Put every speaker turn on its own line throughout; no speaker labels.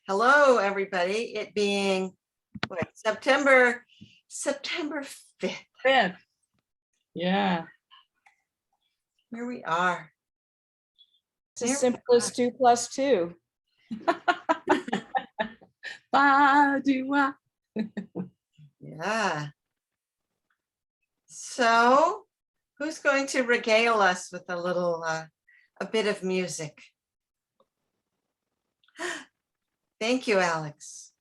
Hello, everybody. It being September 5th.
5th. Yeah.
Here we are.
It's as simple as 2 + 2.
Yeah. So, who's going to regale us with a bit of music? Thank you, Alex.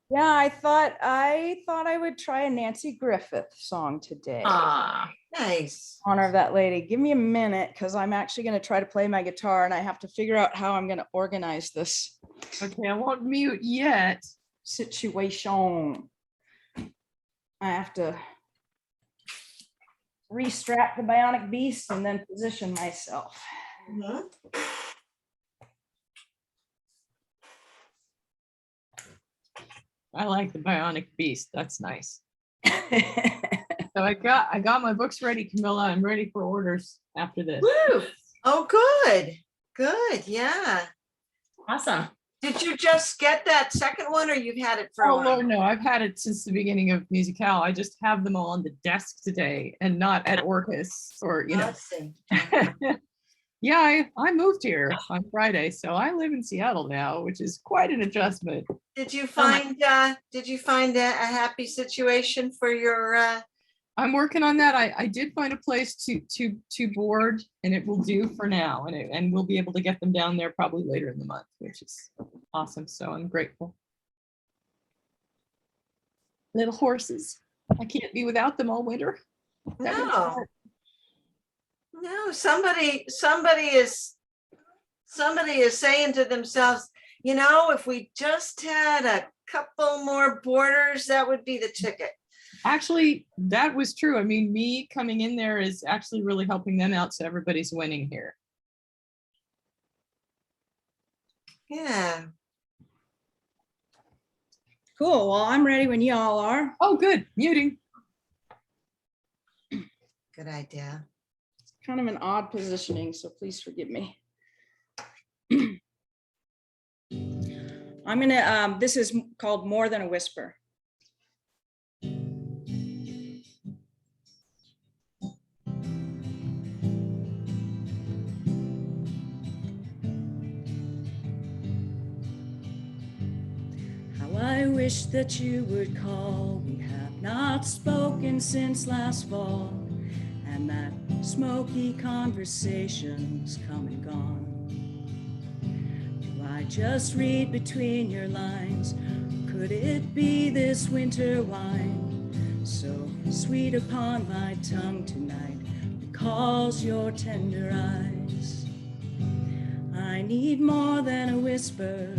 Yeah, I thought I would try a Nancy Griffith song today.
Nice.
Honor of that lady. Give me a minute because I'm actually going to try to play my guitar and I have to figure out how I'm going to organize this.
Okay, I won't mute yet.
Situation. I have to restrap the bionic beast and then position myself.
Mm-hmm.
I like the bionic beast. That's nice. So I got my books ready, Camilla. I'm ready for orders after this.
Woo! Oh, good. Good. Yeah.
Awesome.
Did you just get that second one or you've had it for a
Oh
while?
Lord, no, I've had it since the beginning of Musicale. I just have them all on the desk today and not at Orcus or, you know.
I see.
Yeah, I moved here on Friday, so I live in Seattle now, which is quite an adjustment.
Did you find a happy situation for your
I'm working on that. I did find a place to board, and it will do for now, and we'll be able to get them down there probably later in the month, which is awesome. So I'm grateful. Little horses. I can't be without them all winter.
No, somebody is saying to themselves, you know, if we just had a couple more borders, that would be the ticket.
Actually, that was true. I mean, me coming in there is actually really helping them out, so everybody's winning here.
Yeah.
Cool. Well, I'm ready when you all are.
Oh, good. Muting.
Good idea.
It's kind of an odd positioning, so please forgive me. I'm gonna, this is called More Than a Whisper. How I wish that you would call. We have not spoken since last fall, and that smoky conversation's come and gone. Do I just read between your lines? Could it be this winter wine, so sweet upon my tongue tonight, recalls your tender eyes? I need more than a whisper,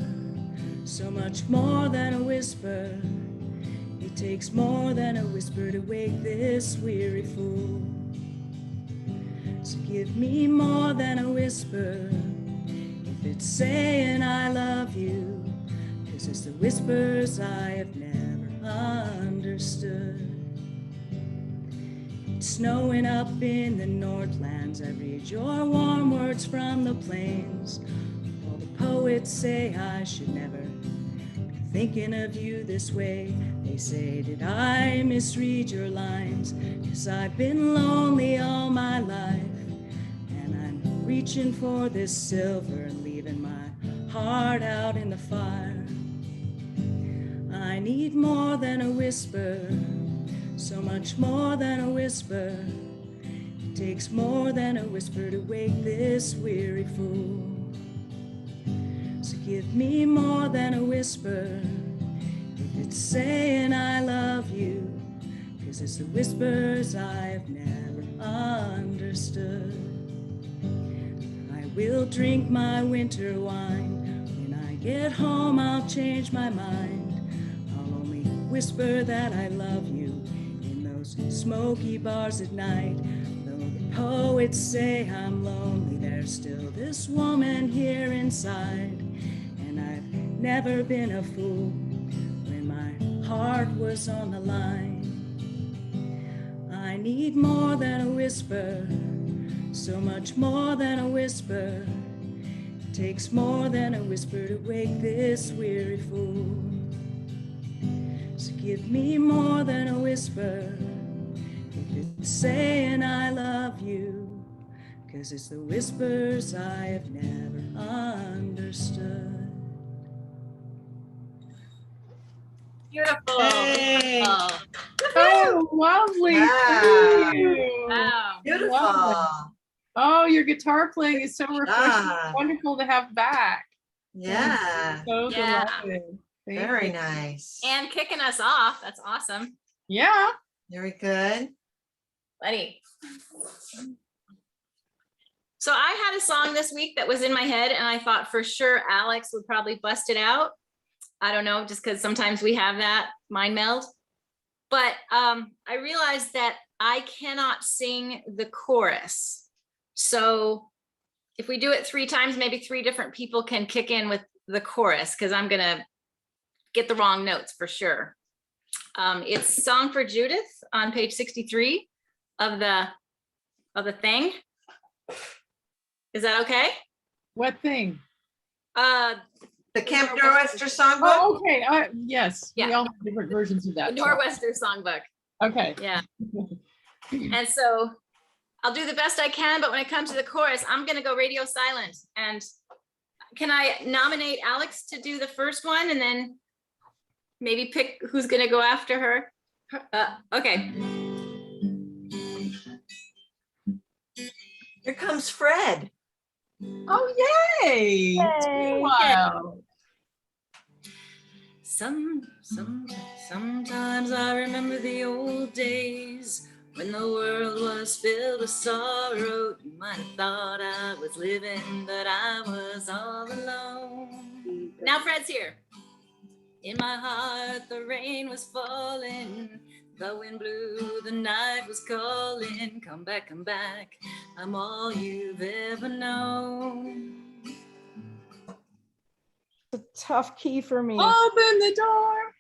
so much more than a whisper. It takes more than a whisper to wake this weary fool. So give me more than a whisper, if it's saying I love you, 'cause it's the whispers I have never understood. It's snowing up in the Northlands. I read your warm words from the plains. All the poets say I should never be thinking of you this way. They say, did I misread your lines? 'Cause I've been lonely all my life, and I'm reaching for this silver and leaving my heart out in the fire. I need more than a whisper, so much more than a whisper. It takes more than a whisper to wake this weary fool. So give me more than a whisper, if it's saying I love you, 'cause it's the whispers I've never understood. I will drink my winter wine. When I get home, I'll change my mind. I'll only whisper that I love you in those smoky bars at night. Though the poets say I'm lonely, there's still this woman here inside. And I've never been a fool when my heart was on the line. I need more than a whisper, so much more than a whisper. Takes more than a whisper to wake this weary fool. So give me more than a whisper if it's saying I love you, 'cause it's the whispers I have never understood.
Beautiful.
Hey.
Beautiful.
Oh, lovely.
Wow.
Thank you.
Wow.
Beautiful.
Love it. Oh, your guitar playing is so refreshing.
job.
Wonderful to have back.
Yeah,
So
Yeah.
delighted. Thank
very
you.
nice.
And kicking us off. That's awesome.
Yeah.
Very good.
Buddy. So I had a song this week that was in my head, and I thought for sure Alex would probably bust it out. I don't know, just because sometimes we have that mind meld. But I realized that I cannot sing the chorus. So if we do it 3 times, maybe 3 different people can kick in with the chorus, because I'm gonna get the wrong notes for sure. It's Song for Judith on page 63 of the thing. Is that okay?
What thing?
The Camp Nor'Wester Songbook?
Oh, okay. Yes. We
Yeah.
all have different versions of
The
that.
Nor'Wester Songbook.
Okay.
Yeah. And so I'll do the best I can, but when it comes to the chorus, I'm gonna go radio silent. And can I nominate Alex to do the first one and then maybe pick who's gonna go after her? Okay.
Here comes Fred.
Oh, yay. It's been a while.
Sometimes I remember the old days when the world was filled with sorrow. You might have thought I was living, but I was all alone.
Now Fred's here.
In my heart, the rain was falling. The wind blew, the night was calling. Come back, I'm all you've ever known.
A tough key for me.
Open the door.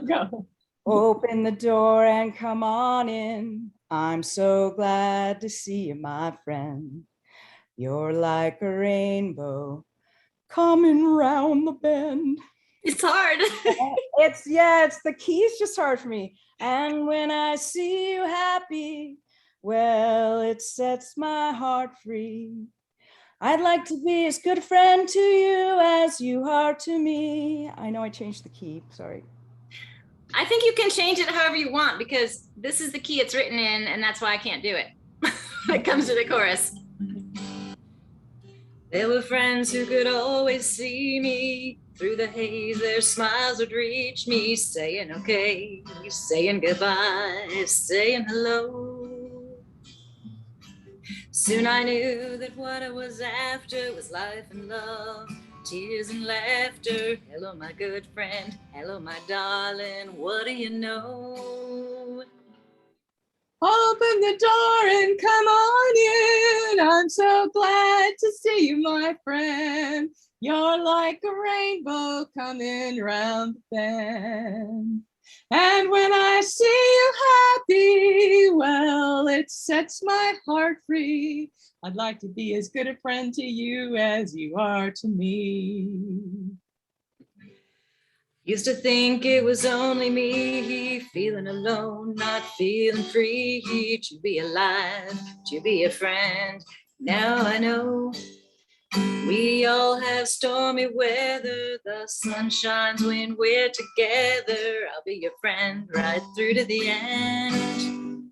Go.
Open the door and come on in. I'm so glad to see you, my friend. You're like a rainbow coming round the bend.
It's hard.
It's the key's just hard for me. And when I see you happy, well, it sets my heart free. I'd like to be as good a friend to you as you are to me. I know I changed the key, sorry.
I think you can change it however you want, because this is the key it's written in, and that's why I can't do it when it comes to the chorus.
There were friends who could always see me. Through the haze, their smiles would reach me, saying okay, saying goodbye, saying hello. Soon I knew that what I was after was life and love, tears and laughter. Hello, my good friend. Hello, my darling. What do you know?
Open the door and come on in. I'm so glad to see you, my friend. You're like a rainbow coming round the bend. And when I see you happy, well, it sets my heart free. I'd like to be as good a friend to you as you are to me.
Used to think it was only me, feeling alone, not feeling free, to be alive, to be a friend. Now I know we all have stormy weather. The sun shines when we're together. I'll be your friend right through to the end.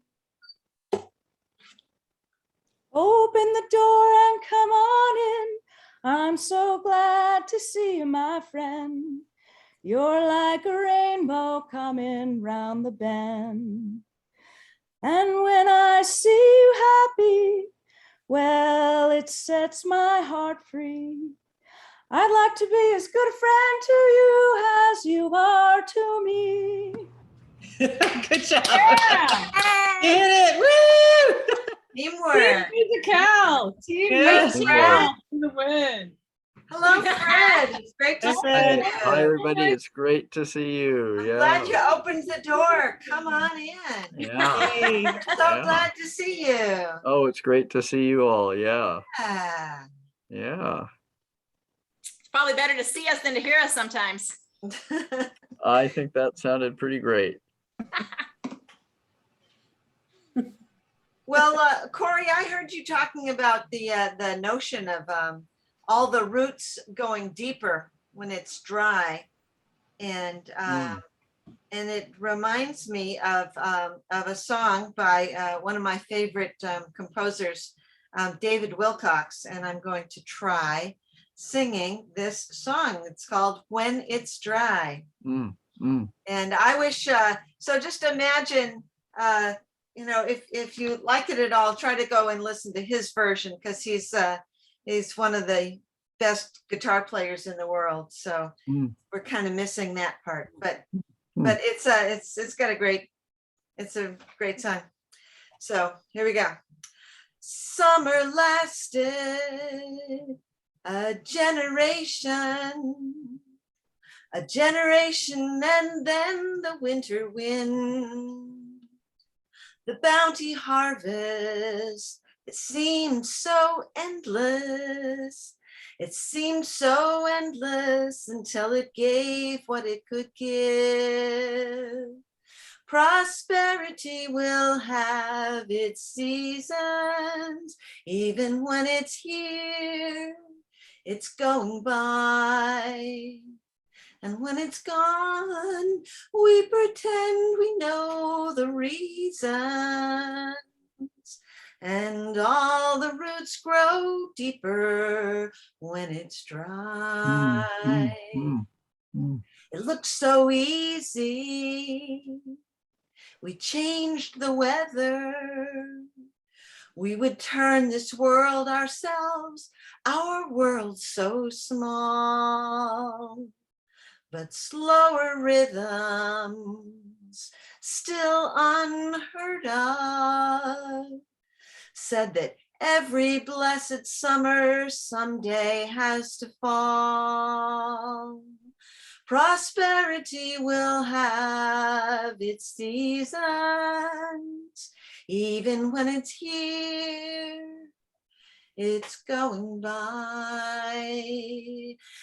Open the door and come on in. I'm so glad to see you, my friend. You're like a rainbow coming round the bend. And when I see you happy, well, it sets my heart free. I'd like to be as good a friend to you as you are to me.
Good job.
Yeah.
Did it. Woo! Teamwork.
Musical. Team
Yes,
Musical
Fred.
for the win.
Hello, Fred. It's great to
Hi,
see
Fred.
you.
Hi, everybody. It's great to see you.
I'm
Yeah.
glad you opened the door. Come on in.
Yeah.
Hey, so
Yeah.
glad to see you.
Oh, it's great to see you all. Yeah.
Yeah.
Yeah.
Probably better to see us than to hear us sometimes.
I think that sounded pretty great.
Well, Corey, I heard you talking about the notion of all the roots going deeper when it's dry, and it reminds me of a song by one of my favorite composers, David Wilcox, and I'm going to try singing this song. It's called "When It's Dry." And I wish so. Just imagine. If you like it at all, try to go and listen to his version, because he's one of the best guitar players in the world. So we're kind of missing that part, but it's got a great song. So here we go. Summer lasted a generation, and then the winter wind. The bounty harvest, it seemed so endless. It seemed so endless until it gave what it could give. Prosperity will have its seasons, even when it's here, it's going by. And when it's gone, we pretend we know the reasons. And all the roots grow deeper when it's dry. It looks so easy. We changed the weather. We would turn this world ourselves, our world so small. But slower rhythms, still unheard of, said that every blessed summer someday has to fall. Prosperity will have its seasons, even when it's here, it's going by.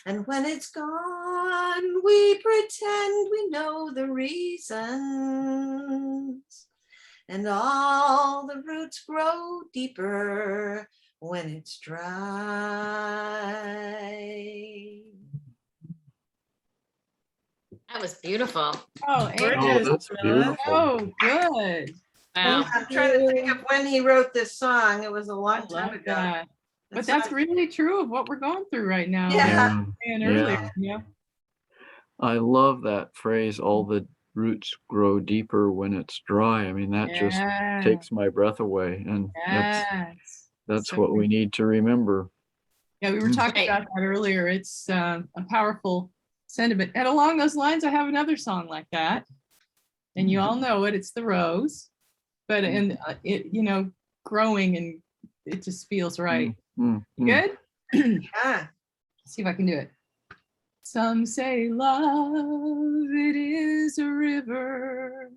And when it's gone, we pretend we know the reasons. And all the roots grow deeper when it's dry.
That was beautiful.
Oh,
Oh, that's beautiful.
so good.
Wow.
I'm trying to think of when he wrote this song. It was a long time ago.
That. But that's really true of what we're going through right now.
Yeah.
And earlier,
I love that phrase, all the roots grow deeper when it's dry. I mean, that just takes my breath away. And that's what we need to remember.
Yeah, we were talking about that earlier. It's a powerful sentiment. And along those lines, I have another song like that. And you all know it. It's The Rose. But it, growing, and it just feels right. Good?
Yeah.
See if I can do it. Some say love, it is a river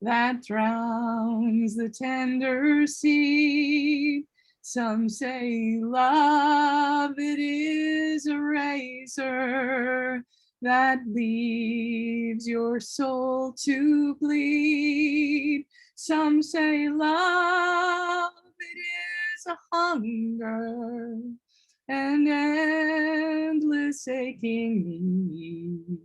that drowns the tender seed. Some say love, it is a razor that leaves your soul to bleed. Some say love, it is a hunger, an endless aching need.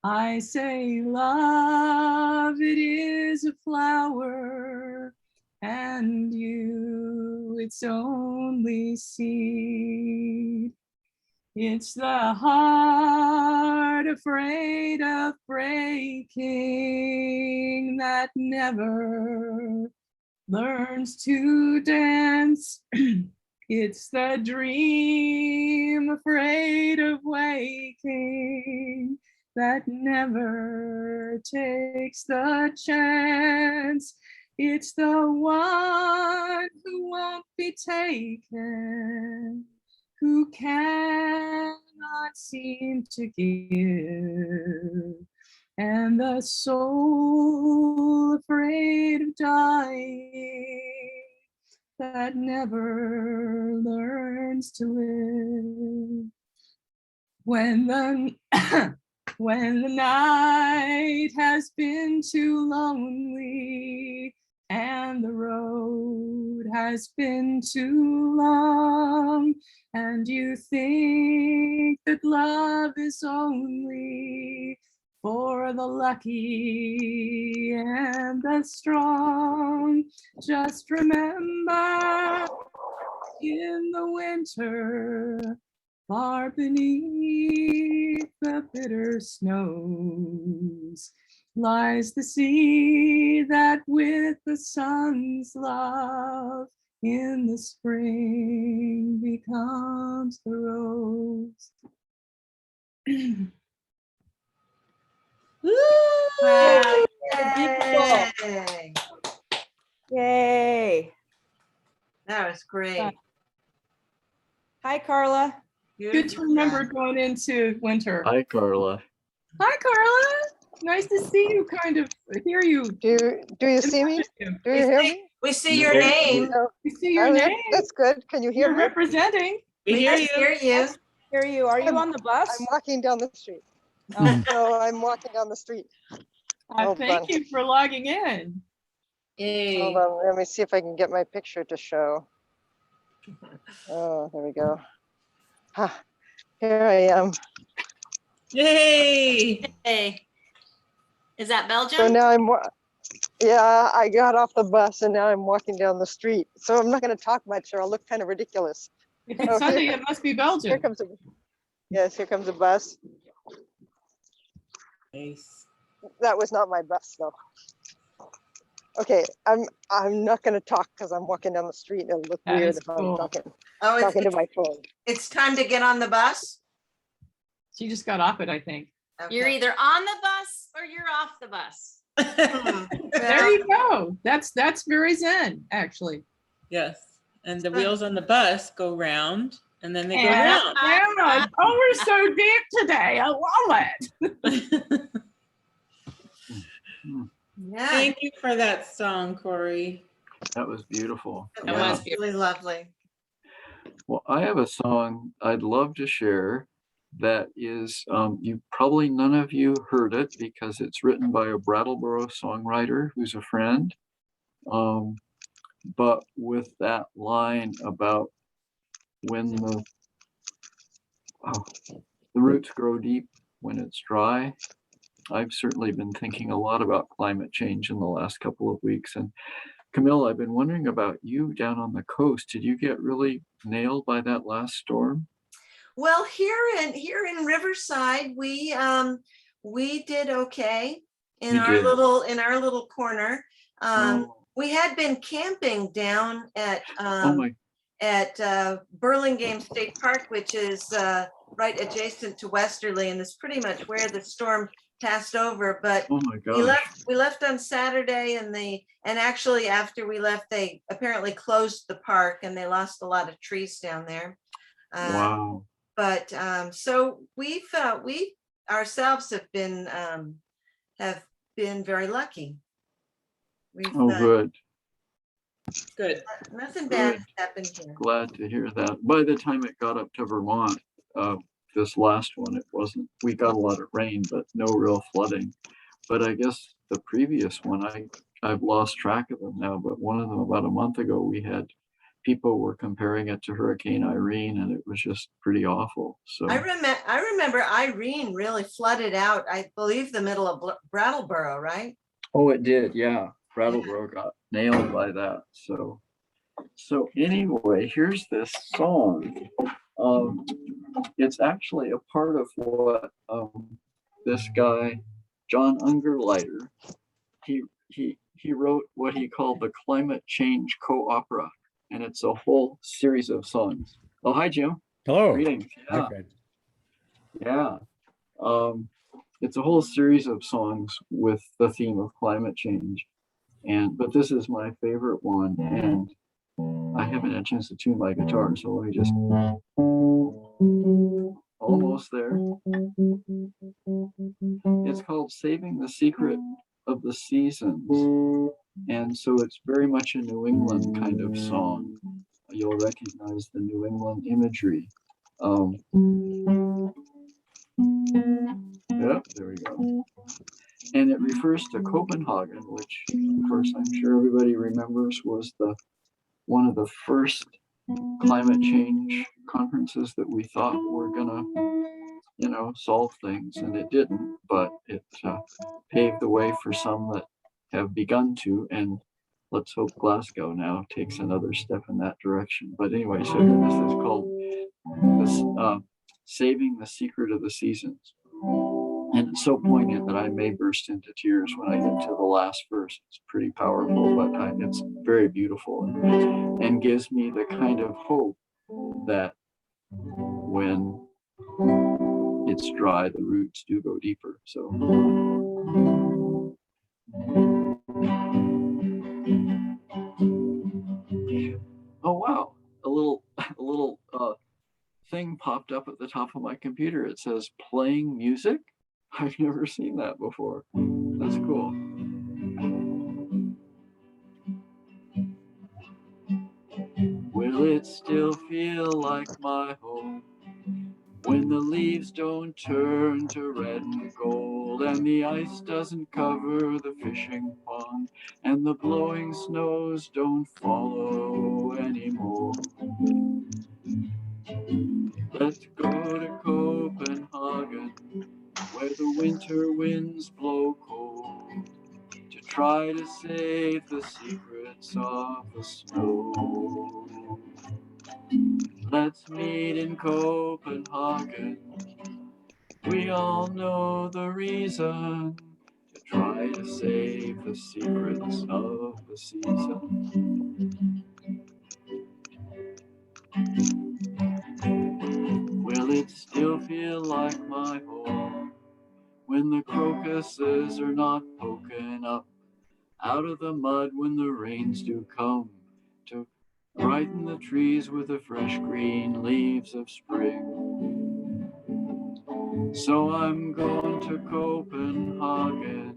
I say love, it is a flower, and you its only seed. It's the heart afraid of breaking that never learns to dance. It's the dream afraid of waking that never takes the chance. It's the one who won't be taken, who cannot seem to give, and the soul afraid of dying that never learns to live. When the when the night has been too lonely and the road has been too long, and you think that love is only for the lucky and the strong, just remember in the winter, far beneath the bitter snows, lies the sea that with the sun's love in the spring becomes the rose.
Wow,
Beautiful.
yay.
Yay.
That was great.
Hi, Carla.
Good
Beautiful
to remember
job.
going into winter.
Hi, Carla.
Hi, Carla. Nice to see you, kind of hear you.
Do you see me? Do you hear me?
We see your
No,
name.
No.
We see your
Oh,
name.
that's good. Can you hear
You're
me?
representing.
We hear you.
Hear you. Are you on the bus?
I'm walking down the street.
Oh,
No, I'm walking down the street. Hold
Thank
on.
you for logging in.
Hold on. Let me see if I can get my picture to show. Oh, there we go. Ha, here I am.
Yay. Hey. Is that
So
Belgium?
now yeah, I got off the bus and now I'm walking down the street. So I'm not going to talk much or I'll look kind of ridiculous.
If it's
Oh,
Sunday, it must be
Here
Belgium.
comes a, yes, here comes a bus.
Nice.
That was not my bus though. Okay, I'm not gonna talk because I'm walking down the street. It'll look
That
weird
is
if I'm
cool.
talking
Oh,
to my phone.
it's time to get on the bus.
She just got off it, I think.
You're
Okay.
either on the bus or you're off the bus.
There
Well,
you go. That's very zen, actually.
Yes. And the wheels on the bus go round and then they go
Yeah.
round.
Yeah. Oh, we're so deep today. I love it.
yeah,
Thank you for that song, Corey.
That was beautiful.
it
That
Yeah.
was
was really lovely.
Well, I have a song I'd love to share that is, you probably none of you heard it because it's written by a Brattleboro songwriter who's a friend. But with that line about when the roots grow deep when it's dry, I've certainly been thinking a lot about climate change in the last couple of weeks. And Camilla, I've been wondering about you down on the coast. Did you get really nailed by that last storm?
Well, here in Riverside, we did okay in
You
our
did.
little corner.
Oh.
We had been camping down at
Oh my,
Burlingame State Park, which is right adjacent to Westerly, and it's pretty much where the storm passed over. But
oh my gosh.
we left on Saturday, and actually after we left, they apparently closed the park, and they lost a lot of trees down there.
Wow.
But so we ourselves have been very lucky. We've
Oh, good.
Good.
nothing bad
Good.
happened here.
Glad to hear that. By the time it got up to Vermont, this last one, it wasn't, we got a lot of rain, but no real flooding. But I guess the previous one, I've lost track of them now, but one of them about a month ago, we had people were comparing it to Hurricane Irene, and it was just pretty awful. So
I remember Irene really flooded out, I believe, the middle of Brattleboro, right?
oh, it did, yeah. Brattleboro got nailed by that. So anyway, here's this song. It's actually a part of what this guy, John Ungerleider, he wrote what he called the Climate Change Co-Opera, and it's a whole series of songs. Oh, hi, Jim.
Hello.
Greetings.
Hi,
Yeah.
Fred.
Yeah. It's a whole series of songs with the theme of climate change. But this is my favorite one, and I haven't had a chance to tune my guitar, so let me just almost there. It's called Saving the Secret of the Seasons. And so it's very much a New England kind of song. You'll recognize the New England imagery. Yep, there we go. And it refers to Copenhagen, which, of course, I'm sure everybody remembers was one of the first climate change conferences that we thought were gonna, solve things, and it didn't. But it paved the way for some that have begun to, and let's hope Glasgow now takes another step in that direction. But anyway, so this is called Saving the Secret of the Seasons. And it's so poignant that I may burst into tears when I get to the last verse. It's pretty powerful, but it's very beautiful and gives me the kind of hope that when it's dry, the roots do go deeper. So. Oh wow! A little thing popped up at the top of my computer. It says playing music. I've never seen that before. That's cool. Will it still feel like my home when the leaves don't turn to red and gold, and the ice doesn't cover the fishing pond, and the blowing snows don't follow anymore? Let's go to Copenhagen, where the winter winds blow cold, to try to save the secrets of the snow. Let's meet in Copenhagen. We all know the reason, to try to save the secrets of the season. Will it still feel like my home when the crocuses are not poking up out of the mud when the rains do come to brighten the trees with the fresh green leaves of spring? So I'm going to Copenhagen,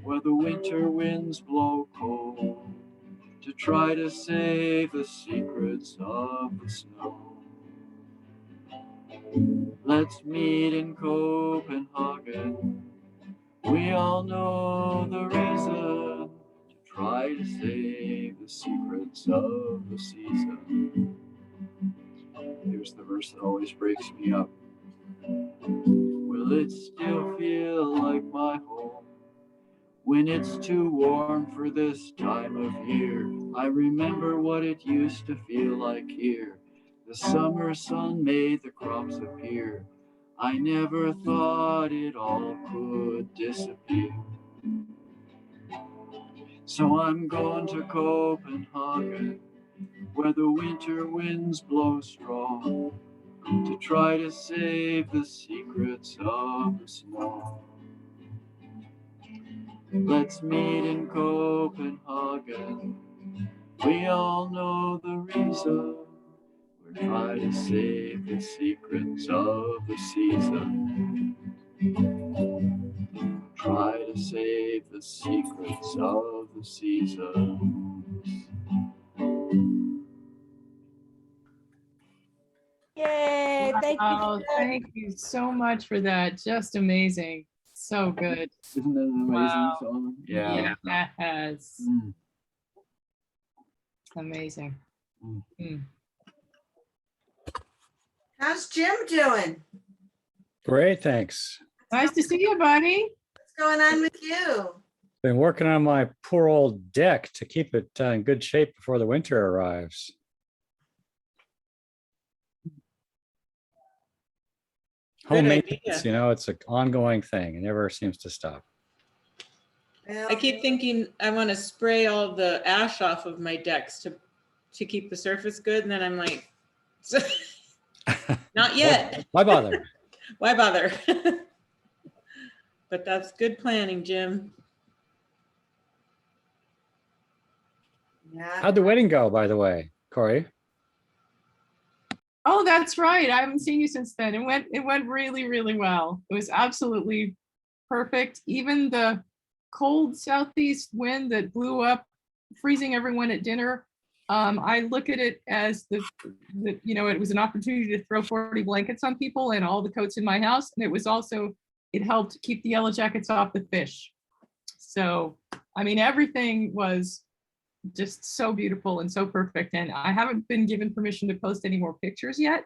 where the winter winds blow cold, to try to save the secrets of the snow. Let's meet in Copenhagen. We all know the reason, to try to save the secrets of the season. Here's the verse that always breaks me up. Will it still feel like my home when it's too warm for this time of year? I remember what it used to feel like here. The summer sun made the crops appear. I never thought it all could disappear. So I'm going to Copenhagen, where the winter winds blow strong, to try to save the secrets of the snow. Let's meet in Copenhagen. We all know the reason. We're trying to save the secrets of the season. Try to save the secrets of the season.
Yay, thank you.
Oh, thank you so much for that. Just amazing. So good.
Isn't that an amazing
Wow.
song? Yeah.
Yes.
Mm.
Amazing. Mm.
How's Jim doing?
Great, thanks.
Nice to see you, buddy.
What's going on with you?
Been working on my poor old deck to keep it in good shape before the winter arrives. Home
Good
maintenance,
idea.
it's an ongoing thing. It never seems to stop.
Well,
I keep thinking I want to spray all the ash off of my decks to keep the surface good, and then I'm like, not yet.
Why bother?
Why bother? But that's good planning, Jim.
yeah.
How'd the wedding go, by the way, Corey?
Oh, that's right. I haven't seen you since then. It went really, really well. It was absolutely perfect. Even the cold southeast wind that blew up, freezing everyone at dinner, I look at it as the, you know, it was an opportunity to throw 40 blankets on people and all the coats in my house. And it was also, it helped keep the yellow jackets off the fish. So, I mean, everything was just so beautiful and so perfect. And I haven't been given permission to post any more pictures yet,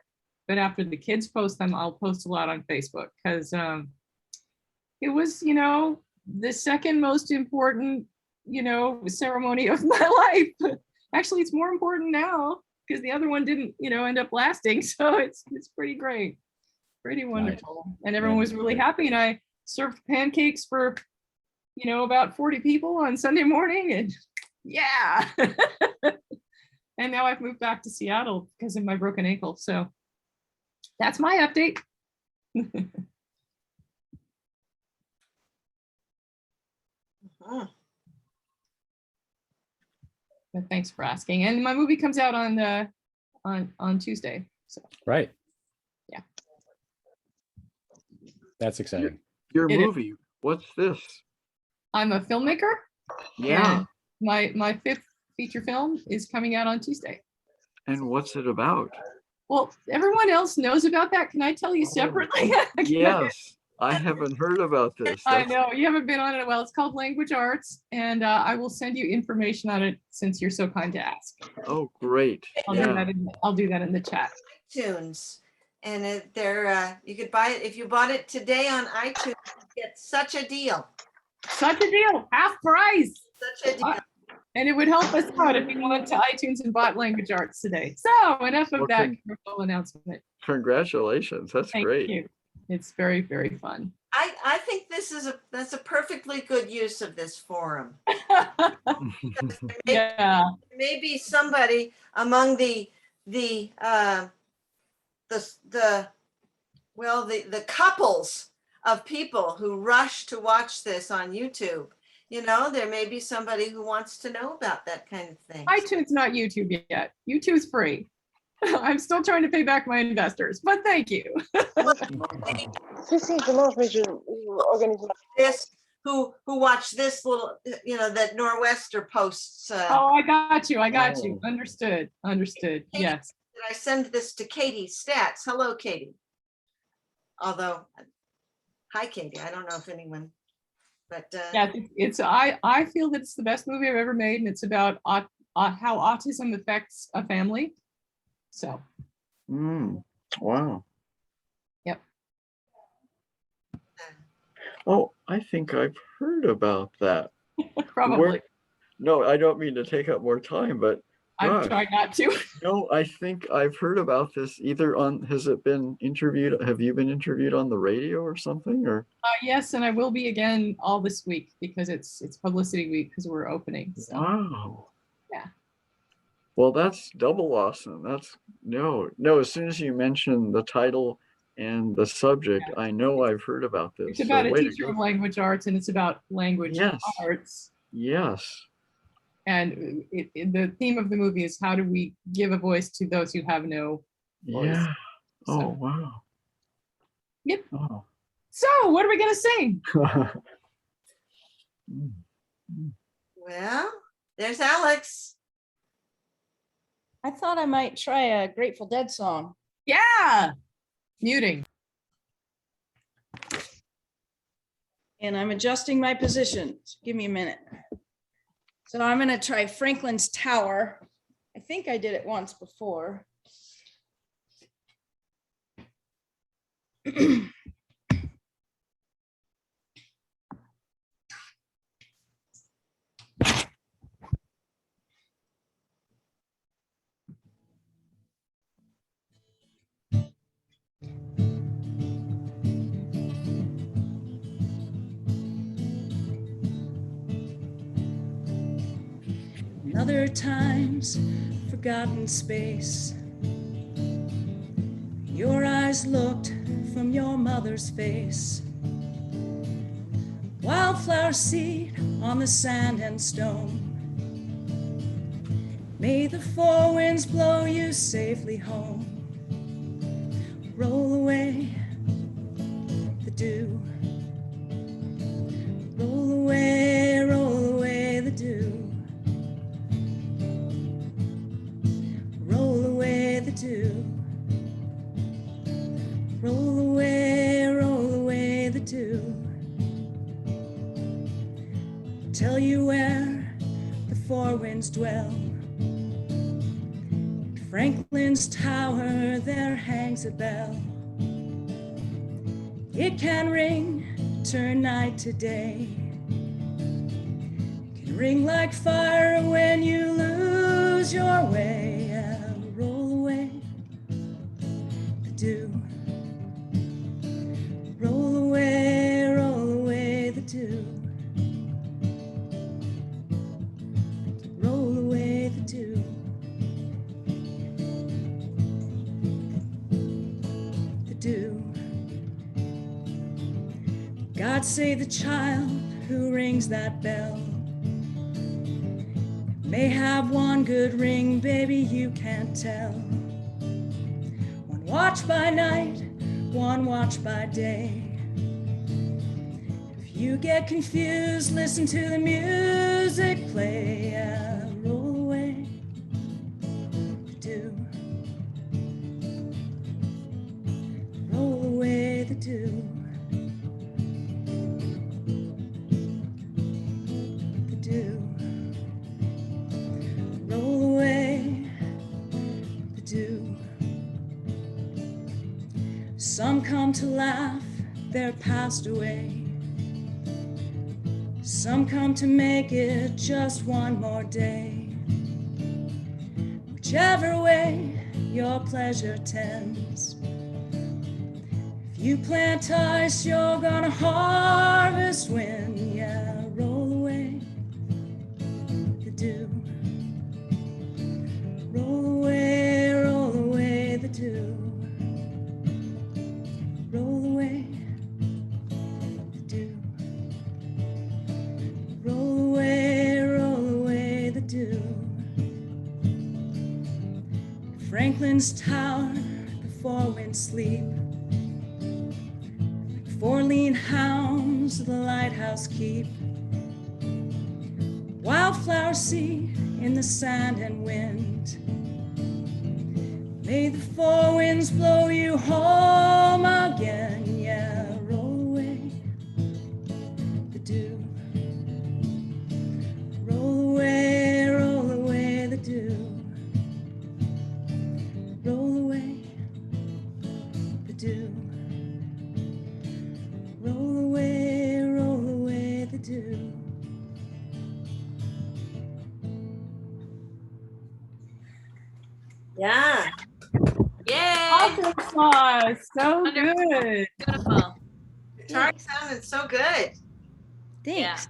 but after the kids post them, I'll post a lot on Facebook because it was, you know, the second most important, you know, ceremony of my life. Actually, it's more important now because the other one didn't, you know, end up lasting. So it's pretty great, pretty wonderful. Nice. And everyone was really happy. And I served pancakes for, you know, about 40 people on Sunday morning. And yeah. And now I've moved back to Seattle because of my broken ankle. So that's my update. But thanks for asking. And my movie comes out on Tuesday. So
Right.
Yeah.
That's exciting.
Your movie, what's this?
I'm a filmmaker.
Yeah.
My fifth feature film is coming out on Tuesday.
And what's it about?
Well, everyone else knows about that. Can I tell you separately?
Yes. I haven't heard about this.
I know you haven't been on it in a while. It's called Language Arts, and I will send you information on it since you're so kind to ask.
Oh, great!
I'll do that in the chat.
iTunes, and they're you could buy it if you bought it today on iTunes. You get such a deal.
Such a deal, half price.
Such a deal.
And it would help us out if you went to iTunes and bought Language Arts today. So enough of that full announcement.
Congratulations! That's great.
Thank you. It's very, very fun.
I think that's a perfectly good use of this forum.
Yeah.
Maybe somebody among the couples of people who rush to watch this on YouTube. You know, there may be somebody who wants to know about that kind of thing.
iTunes, not YouTube yet. YouTube's free. I'm still trying to pay back my investors, but thank you.
This who watch this little, you know, that Nor'wester posts.
Oh, I got you. Understood. Katie, yes.
Did I send this to Katie Stats? Hello, Katie. Although, hi, Katie. I don't know if anyone, but
yeah, I feel that it's the best movie I've ever made, and it's about how autism affects a family. So.
Wow.
Yep.
Oh, I think I've heard about that.
Probably.
No, I don't mean to take up more time, but
I'm trying not to.
No, I think I've heard about this either on, has it been interviewed? Have you been interviewed on the radio or something, or?
Yes, and I will be again all this week because it's publicity week because we're opening. So.
Wow.
Yeah.
Well, that's double awesome. That's no, as soon as you mention the title and the subject, yeah. I know I've heard about this.
It's about a teacher of language arts, and it's about language arts.
Yes.
And the theme of the movie is how do we give a voice to those who have no voice.
Yeah. Oh, wow.
Yep.
Oh.
So what are we going to sing?
Well, there's Alex.
I thought I might try a Grateful Dead song.
Yeah. Muting.
And I'm adjusting my position. So give me a minute. So I'm going to try Franklin's Tower. I think I did it once before.
Other times, forgotten space. Your eyes looked from your mother's face. Wildflower seed on the sand and stone. May the four winds blow you safely home. Roll away the dew. Roll away the dew. roll away the dew. Tell you where the four winds dwell. At Franklin's tower there hangs a bell. It can ring, turn night to day. It can ring like fire when you lose your way. Yeah, roll away the dew. Roll away the dew. Roll away the dew. The dew. God save the child who rings that bell. May have one good ring, baby, you can't tell. One watch by night, one watch by day. If you get confused, listen to the music play. Yeah, roll away the dew. Roll away the dew. The dew. Roll away the dew. Some come to laugh, they're passed away. Some come to make it just one more day. Whichever way your pleasure tends. If you plant ice, you're gonna harvest wind. Yeah, roll away the dew. Roll away the dew. Roll away the dew. Roll away the dew. Franklin's tower, the four winds sleep. Like four lean hounds, the lighthouse keep. Wildflower seed in the sand and wind. May the four winds blow you home again. Yeah, roll away the dew. Roll away the dew. Roll away the dew. Roll away the dew.
Yeah.
Yay!
Awesome song. So
Wonderful.
good.
Beautiful.
Guitar sounded so good.
Thanks.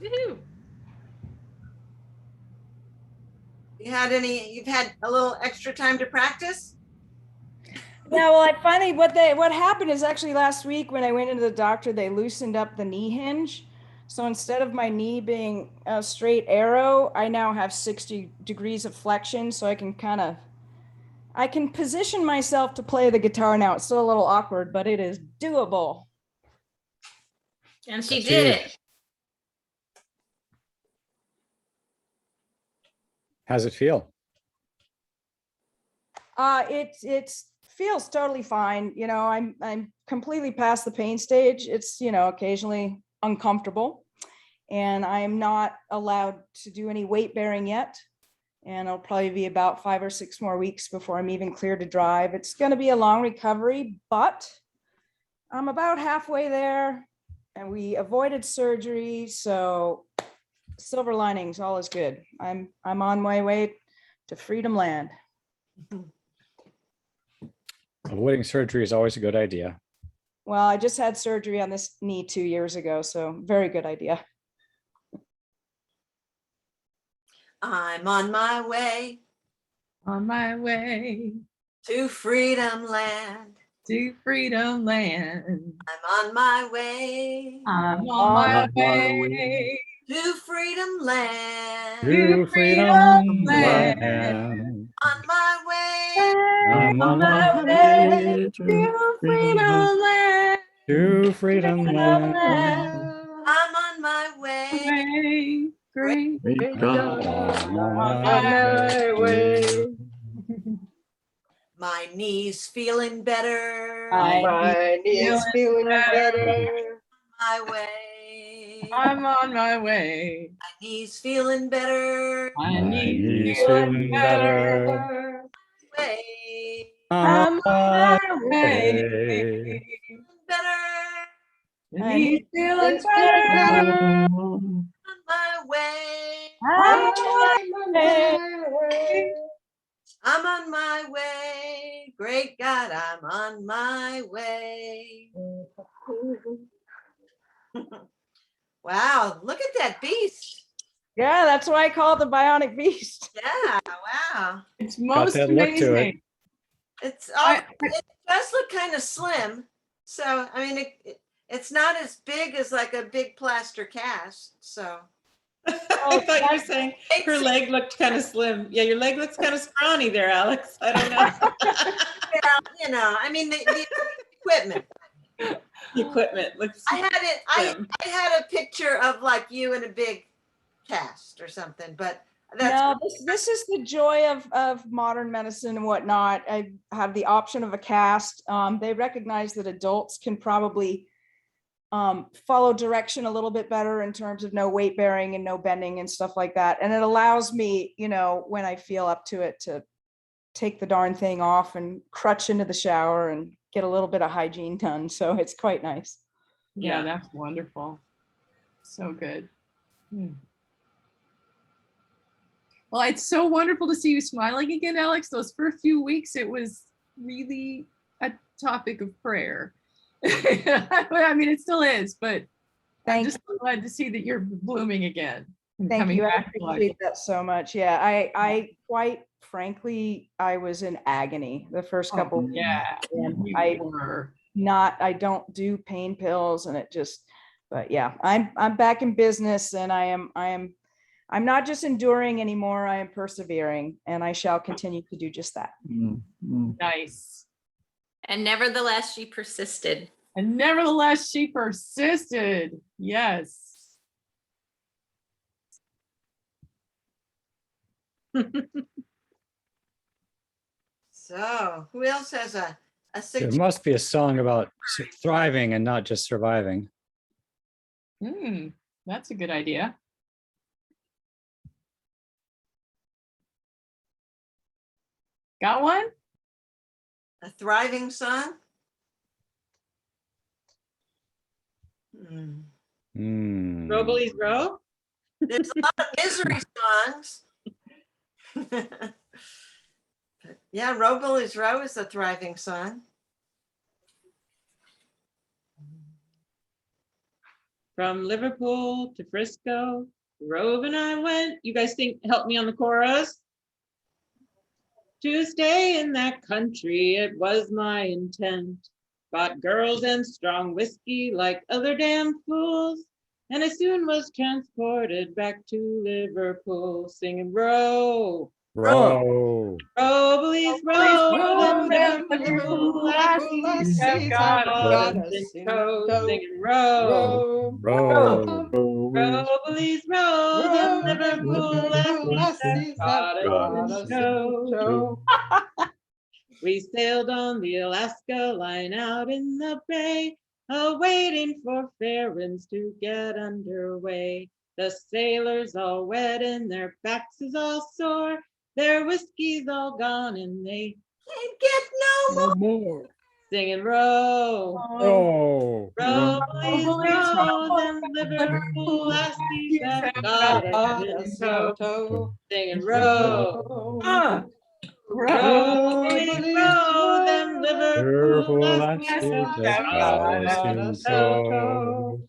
Woohoo.
You've had a little extra time to practice?
Yeah, well, I finally, what happened is actually last week when I went into the doctor, they loosened up the knee hinge. So instead of my knee being a straight arrow, I now have 60 degrees of flexion. So I can position myself to play the guitar now. It's still a little awkward, but it is doable.
And she
That's
did
huge.
it.
How's it feel?
It feels totally fine. You know, I'm completely past the pain stage. It's, you know, occasionally uncomfortable, and I'm not allowed to do any weight bearing yet. And it'll probably be about 5 or 6 more weeks before I'm even cleared to drive. It's going to be a long recovery, but I'm about halfway there, and we avoided surgery. So silver linings, all is good. I'm on my way to freedom land.
Avoiding surgery is always a good idea.
Well, I just had surgery on this knee 2 years ago, so very good idea.
I'm on my way
On my way
to freedom land.
to freedom land.
I'm on my way
I'm on my way
to freedom land.
To freedom
land.
land.
On my way
I'm on my way to freedom land. To freedom land.
I'm on my way.
Great,
Great
great
God,
God.
I'm on
On
my
my way.
way.
My knees feeling better.
My knees feeling better.
My way.
I'm on my way.
My knees feeling better.
My
My
knees
knees
feeling
feeling
better.
better.
Way.
I'm
I'm on my
way.
way.
Better.
My knees feeling
It's feeling
better.
better.
On my way.
I'm on
I'm
my
on
way.
my way.
I'm on my way. Great God, I'm on my way. Wow, look at that beast.
Yeah, that's why I call it the Bionic Beast.
Yeah, wow.
It's
Got
most
that look to it.
amazing.
It's
I-
it does look kind of slim. So I mean it's not as big as like a big plaster cast. So
I thought you were saying her leg looked kind of slim. Yeah, your leg looks kind of scrawny there, Alex. I don't know.
well, you know, I mean the equipment.
The equipment looks
I had it.
slim.
I had a picture of like you in a big cast or something, but that's
No, this is the joy of modern medicine and whatnot. I have the option of a cast. They recognize that adults can probably follow direction a little bit better in terms of no weight bearing and no bending and stuff like that. And it allows me, you know, when I feel up to it, to take the darn thing off and crutch into the shower and get a little bit of hygiene done. So it's quite nice.
Yeah,
Yeah.
that's wonderful. So good. Well, it's so wonderful to see you smiling again, Alex. Those first few weeks, it was really a topic of prayer. I mean, it still is, but I'm just so glad to see that you're blooming again. and
Thank
coming
you. I
back to life.
appreciate that so much. Yeah, I quite frankly, I was in agony the first couple of weeks.
Yeah,
And
you
I
were.
I don't do pain pills, and it just, but yeah, I'm back in business, and I'm not just enduring anymore. I am persevering, and I shall continue to do just that.
Nice.
And nevertheless, she persisted.
And nevertheless, she persisted. Yes.
so. Who else has a
There
suggestion?
must be a song about thriving and not just surviving.
That's a good idea. Got one?
A thriving song?
Robalie's Row?
There's a lot of misery songs. But yeah, Robalie's Row is a thriving song.
From Liverpool to Frisco, Rove and I went. You guys think, help me on the chorus? To stay in that country, it was my intent. Bought girls and strong whiskey like other damn fools. And I soon was transported back to Liverpool, singing row.
Row.
Robalie's row, them Liverpool lassies have got us in tow, singing row.
Row.
Robalie's row, them Liverpool lassies have got us in tow. We sailed on the Alaska line out in the bay, waiting for fair winds to get underway. The sailors all wet and their backs is all sore. Their whiskey's all gone and they
can't get no
more.
Singing row.
Row.
Robalie's row, them Liverpool lassies have got us in tow. Singing row. Robalie's row, them Liverpool lassies have got us in tow.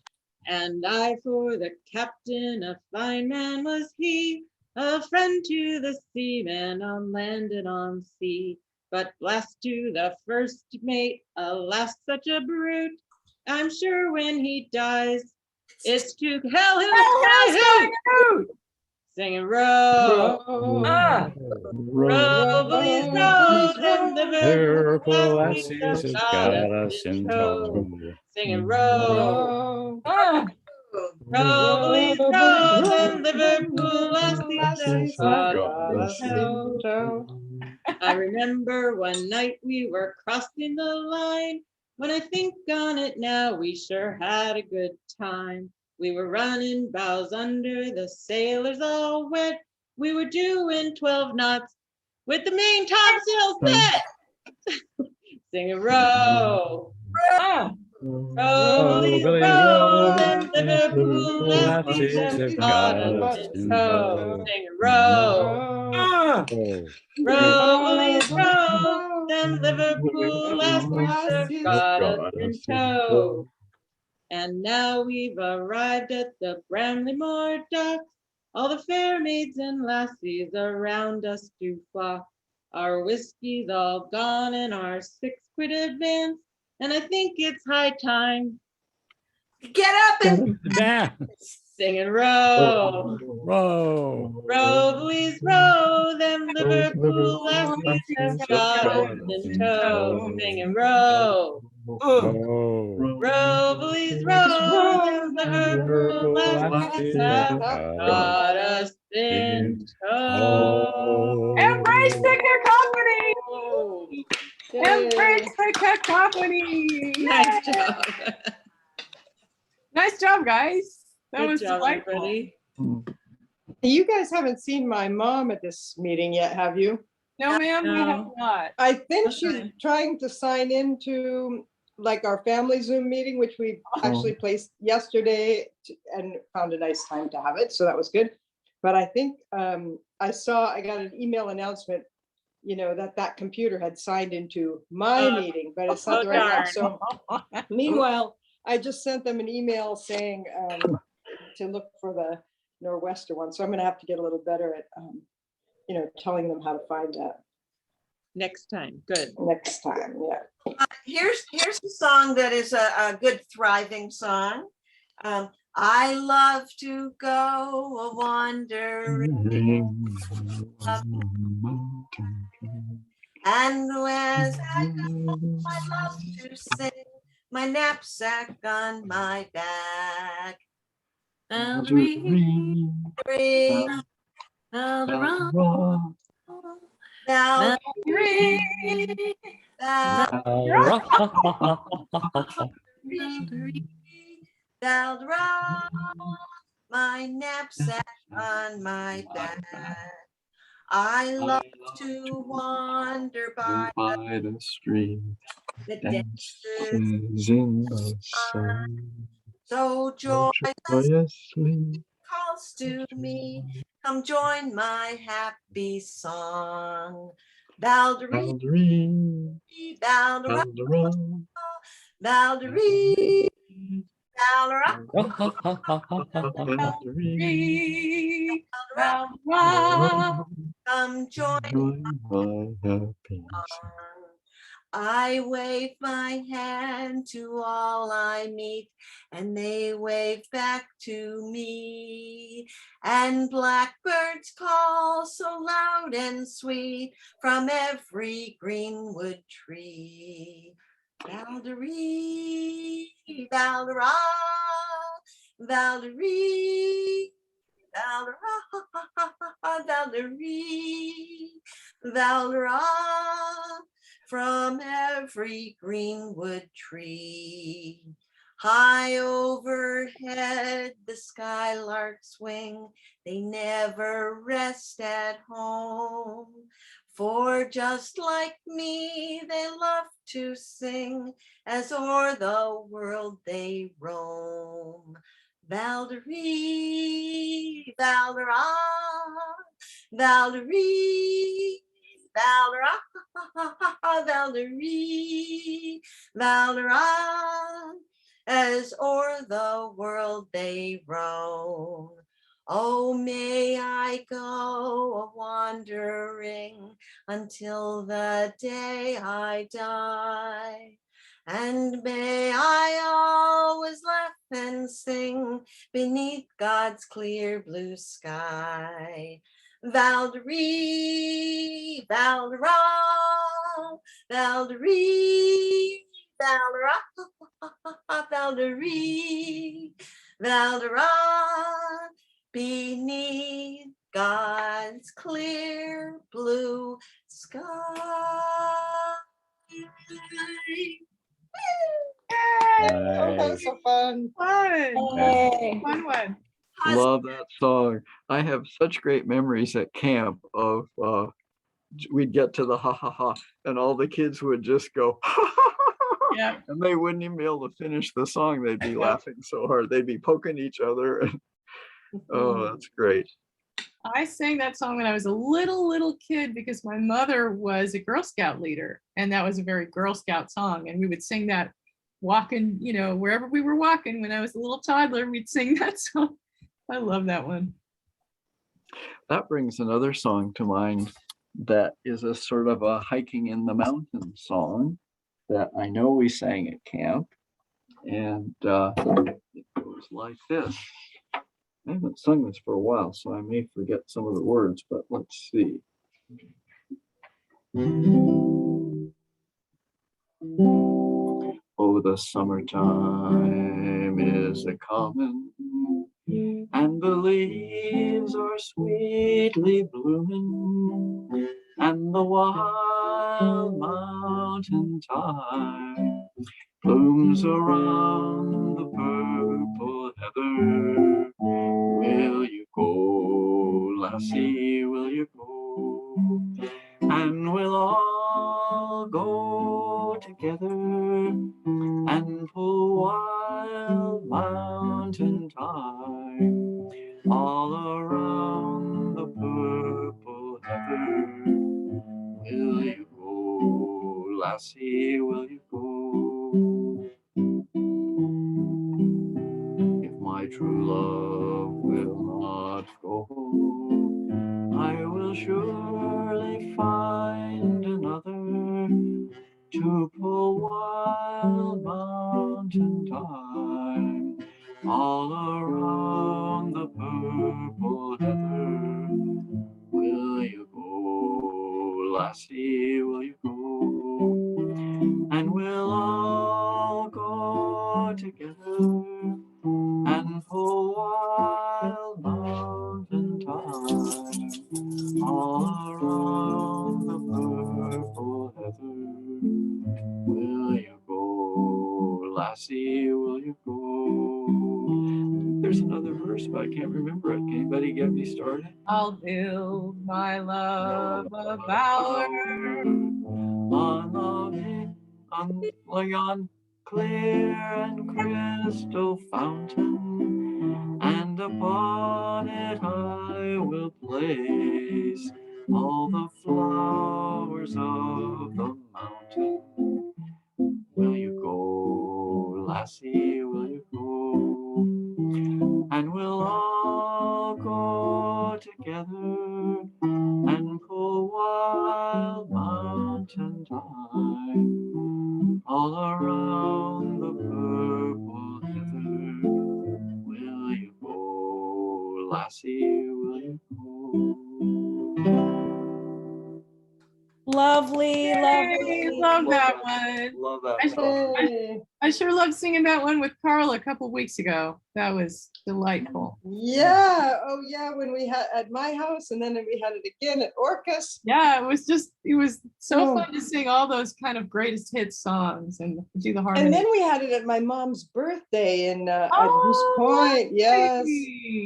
And I for the captain, a fine man was he, a friend to the seaman on land and on sea. But blast to the first mate, alas, such a brute. I'm sure when he dies, it's to hell he'll fly hoot. Singing row. Robalie's row, them Liverpool lassies have got us in tow. Singing row. Robalie's row, them Liverpool lassies have got us in tow. I remember one night we were crossing the line. When I think on it now, we sure had a good time. We were running bows under, the sailors all wet. We were doing 12 knots with the main topsail set. Singing row,
Oh,
row, Willie, row, them Liverpool lassies
lassies
have
have
got
got
us in
to
tow.
know.
Singing row,
ah,
row, Willie's row, them Liverpool lassies have got us in tow. And now we've arrived at the Bramley-Moore docks. All the fair maids and lassies around us do flock. Our whiskey's all gone and our 6 quid advance. And I think it's high time
Get up and
Dance.
singing row.
Row.
Row, please row, them Liverpool lassies have got us in tow. Singing row.
Row.
Row, please row, them Liverpool lassies have got us in tow.
embrace the cacophony.
Yay.
Embrace the cacophony.
Nice job.
Nice job, guys. That
Good
was
job,
delightful.
everybody.
You guys haven't seen my mom at this meeting yet, have you?
No, ma'am, we have
No.
not.
I think she's
Okay.
trying to sign into like our family Zoom meeting, which we actually placed yesterday and found a nice time to have it. So that was good. But I think I got an email announcement, that computer had signed into my meeting, but it's not the right one. So meanwhile, I just sent them an email saying to look for the Nor'wester one. So I'm going to have to get a little better at, telling them how to find that
Next time. Good.
next time. Yeah.
here's a song that is a good thriving song. I love to go a wandering, and as I go, I love to sing my knapsack on my back.
Valerie,
Ring,
Valerie,
bell,
Three.
bell,
Valerie.
bell, my knapsack on my back. I love to wander by
the stream,
the dances
dances in the sun,
so joyous
joyously.
calls to me. Come join my happy song. Valerie,
Valerie,
Valerie,
Valerie,
Valerie,
Three.
Valerie,
come join
join my happy
song. I wave my hand to all I meet, and they wave back to me. And blackbirds call so loud and sweet from every greenwood tree. Valerie, Valerie, Valerie, Valerie, Valerie, from every greenwood tree. High overhead the skylarks swing, they never rest at home. For just like me, they love to sing as o'er the world they roam. Valerie, Valerie, Valerie, Valerie, Valerie, Valerie, as o'er the world they roam. Oh, may I go a wandering until the day I die. And may I always laugh and sing beneath God's clear blue sky. Valerie, Valerie, Valerie, Valerie, Valerie, Valerie, beneath God's clear blue sky.
Oh, that was so fun.
Fun one.
Love that song. I have such great memories at camp of we'd get to the ha ha ha and all the kids would just go
Yeah.
and they wouldn't even be able to finish the song. They'd be laughing so hard. They'd be poking each other. And, oh, that's great.
I sang that song when I was a little kid because my mother was a Girl Scout leader, and that was a very Girl Scout song. And we would sing that walking, wherever we were walking when I was a little toddler, we'd sing that song. I love that one.
That brings another song to mind that is a sort of a hiking in the mountains song that I know we sang at camp. And it goes like this. I haven't sung this for a while, so I may forget some of the words, but let's see. Oh, the summertime is a-comin', and the leaves are sweetly blooming, and the wild mountain thyme blooms around the purple heather. Will you go, lassie, will you go? And we'll all go together and pull wild mountain thyme all around the purple heather. Will you go, lassie, will you go? If my true love will not go, I will surely find another to pull wild mountain thyme all around the purple heather. Will you go, lassie, will you go? And we'll all go together and pull wild mountain thyme all around the purple heather. Will you go, lassie, will you go? There's another verse, but I can't remember it. Can anybody get me started?
I'll build my love a bower
on clear and crystal fountain, and upon it I will place all the flowers of the mountain. Will you go, lassie, will you go? And we'll all go together and pull wild mountain thyme all around the purple heather. Will you go, lassie, will you go?
Lovely, lovely.
Love that one.
Love that song.
I sure love singing that one with Carla a couple weeks ago. That was delightful.
Yeah. Oh, yeah. When we had at my house, and then we had it again at Orcus.
Yeah, it was so fun to sing all those kind of greatest hits songs and do the harmony.
And then we had it at my mom's birthday at Goose Point. Yes,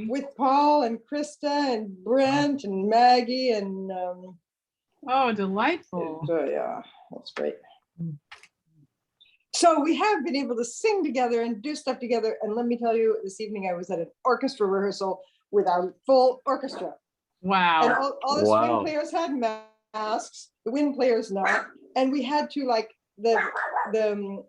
with Paul and Krista and Brent and Maggie and.
Oh, delightful.
So yeah, that's great. So we have been able to sing together and do stuff together. And let me tell you, this evening I was at an orchestra rehearsal with our full orchestra.
Wow.
And all the string players had masks, the wind players not. And we had to, like,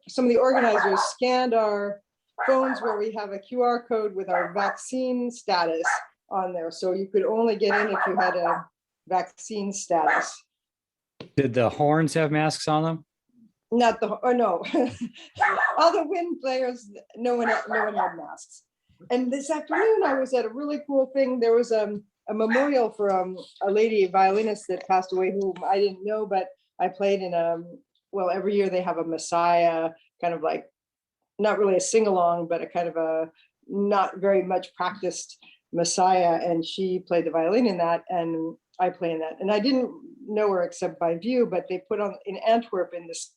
some of the organizers scanned our phones where we have a QR code with our vaccine status on there. So you could only get in if you had a vaccine status.
Did the horns have masks on them?
Not the, oh no. All the wind players, no one had masks. And this afternoon I was at a really cool thing. There was a memorial for a lady violinist that passed away whom I didn't know, but I played in well, every year they have a Messiah, kind of like, not really a sing-along, but a kind of a not very much practiced Messiah. And she played the violin in that, and I play in that. And I didn't nowhere except by view, but they put on in Antwerp in this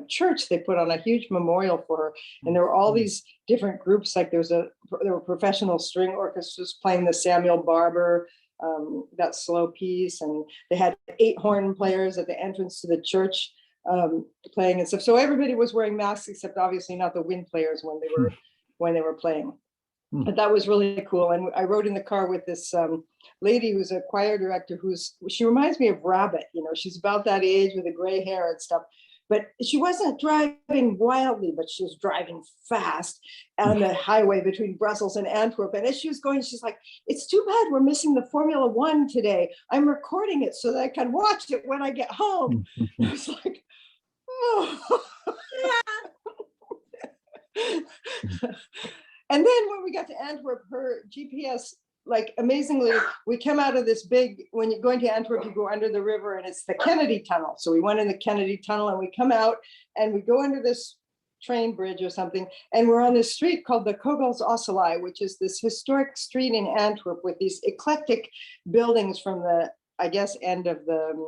church, they put on a huge memorial for her. And there were all these different groups, like there were professional string orchestras playing the Samuel Barber, that slow piece, and they had 8 horn players at the entrance to the church playing and stuff. So everybody was wearing masks, except obviously not the wind players when they were playing. But that was really cool. And I rode in the car with this lady who's a choir director she reminds me of Rabbit, you know, she's about that age with the gray hair and stuff. But she wasn't driving wildly, but she was driving fast on the highway between Brussels and Antwerp. And as she was going, she's like, it's too bad we're missing the Formula One today. I'm recording it so that I can watch it when I get home. I was like, oh. And then when we got to Antwerp, her GPS, like amazingly, we came out of this big, when you're going to Antwerp, you go under the river and it's the Kennedy Tunnel. So we went in the Kennedy Tunnel and we come out and we go under this train bridge or something. And we're on this street called the Kogels Osselij, which is this historic street in Antwerp with these eclectic buildings from the, I guess, end of the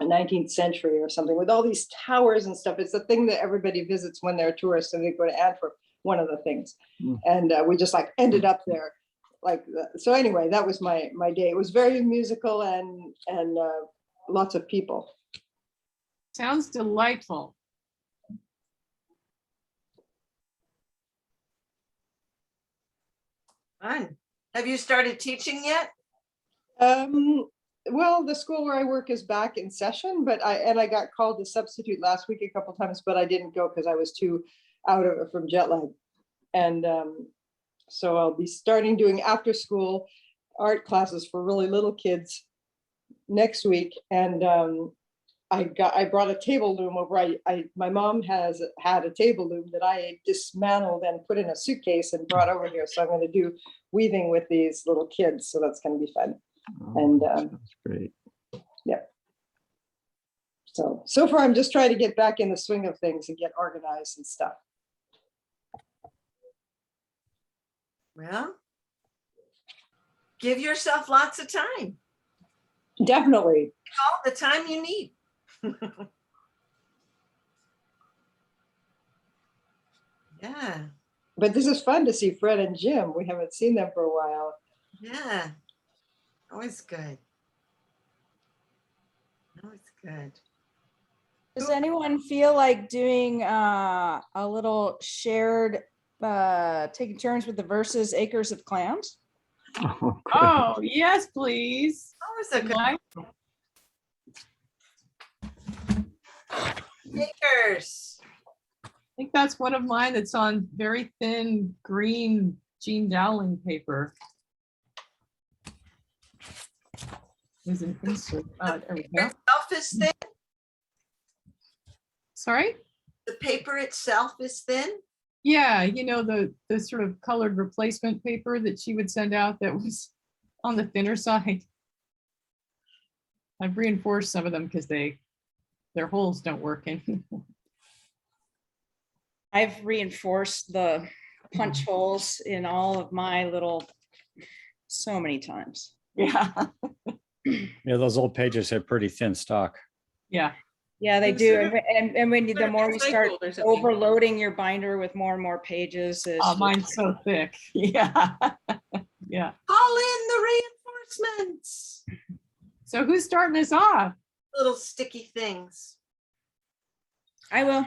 19th century or something, with all these towers and stuff. It's the thing that everybody visits when they're tourists and they go to Antwerp. One of the things. And we just like ended up there like that. So anyway, that was my day. It was very musical and lots of people.
Sounds delightful.
Fun. Have you started teaching yet?
Well, the school where I work is back in session, but I got called to substitute last week a couple times, but I didn't go because I was too out of it from jet lag. And so I'll be starting doing after school art classes for really little kids next week. And I brought a table loom over. My mom has had a table loom that I dismantled and put in a suitcase and brought over here. So I'm going to do weaving with these little kids. So that's going to be fun. And
That's great.
Yeah. So far I'm just trying to get back in the swing of things and get organized and stuff.
Well, give yourself lots of time.
Definitely.
All the time you need. Yeah.
But this is fun to see Fred and Jim. We haven't seen them for a while.
Yeah. Always good. Always good.
Does anyone feel like doing a little shared, taking turns with the verses Acres of Clams?
Oh,
Oh, yes, please.
Always a good Acres.
I think that's one of mine that's on very thin green Jean Dowling paper. There's an insert. There we go.
Itself is thin.
Sorry?
The paper itself is thin.
Yeah, you know, the sort of colored replacement paper that she would send out that was on the thinner side. I've reinforced some of them because their holes don't work anymore.
I've reinforced the punch holes in all of my so many times.
Yeah.
Yeah, those old pages have pretty thin stock.
Yeah.
Yeah, they do. And when the more you start
Recycled or something.
overloading your binder with more and more pages.
Oh, mine's so thick. Yeah. Yeah.
Call in the reinforcements.
So who's starting us off?
Little sticky things.
I will.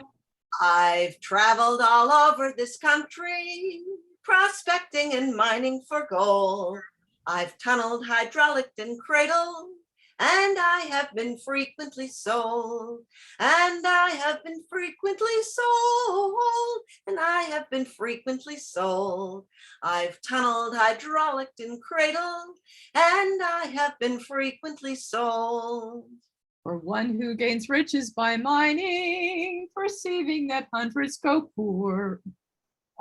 I've traveled all over this country, prospecting and mining for gold. I've tunneled, hydraulicked, and cradled, and I have been frequently sold. And I have been frequently sold, and I have been frequently sold. I've tunneled, hydraulicked, and cradled, and I have been frequently sold.
For one who gains riches by mining, perceiving that hundreds go poor.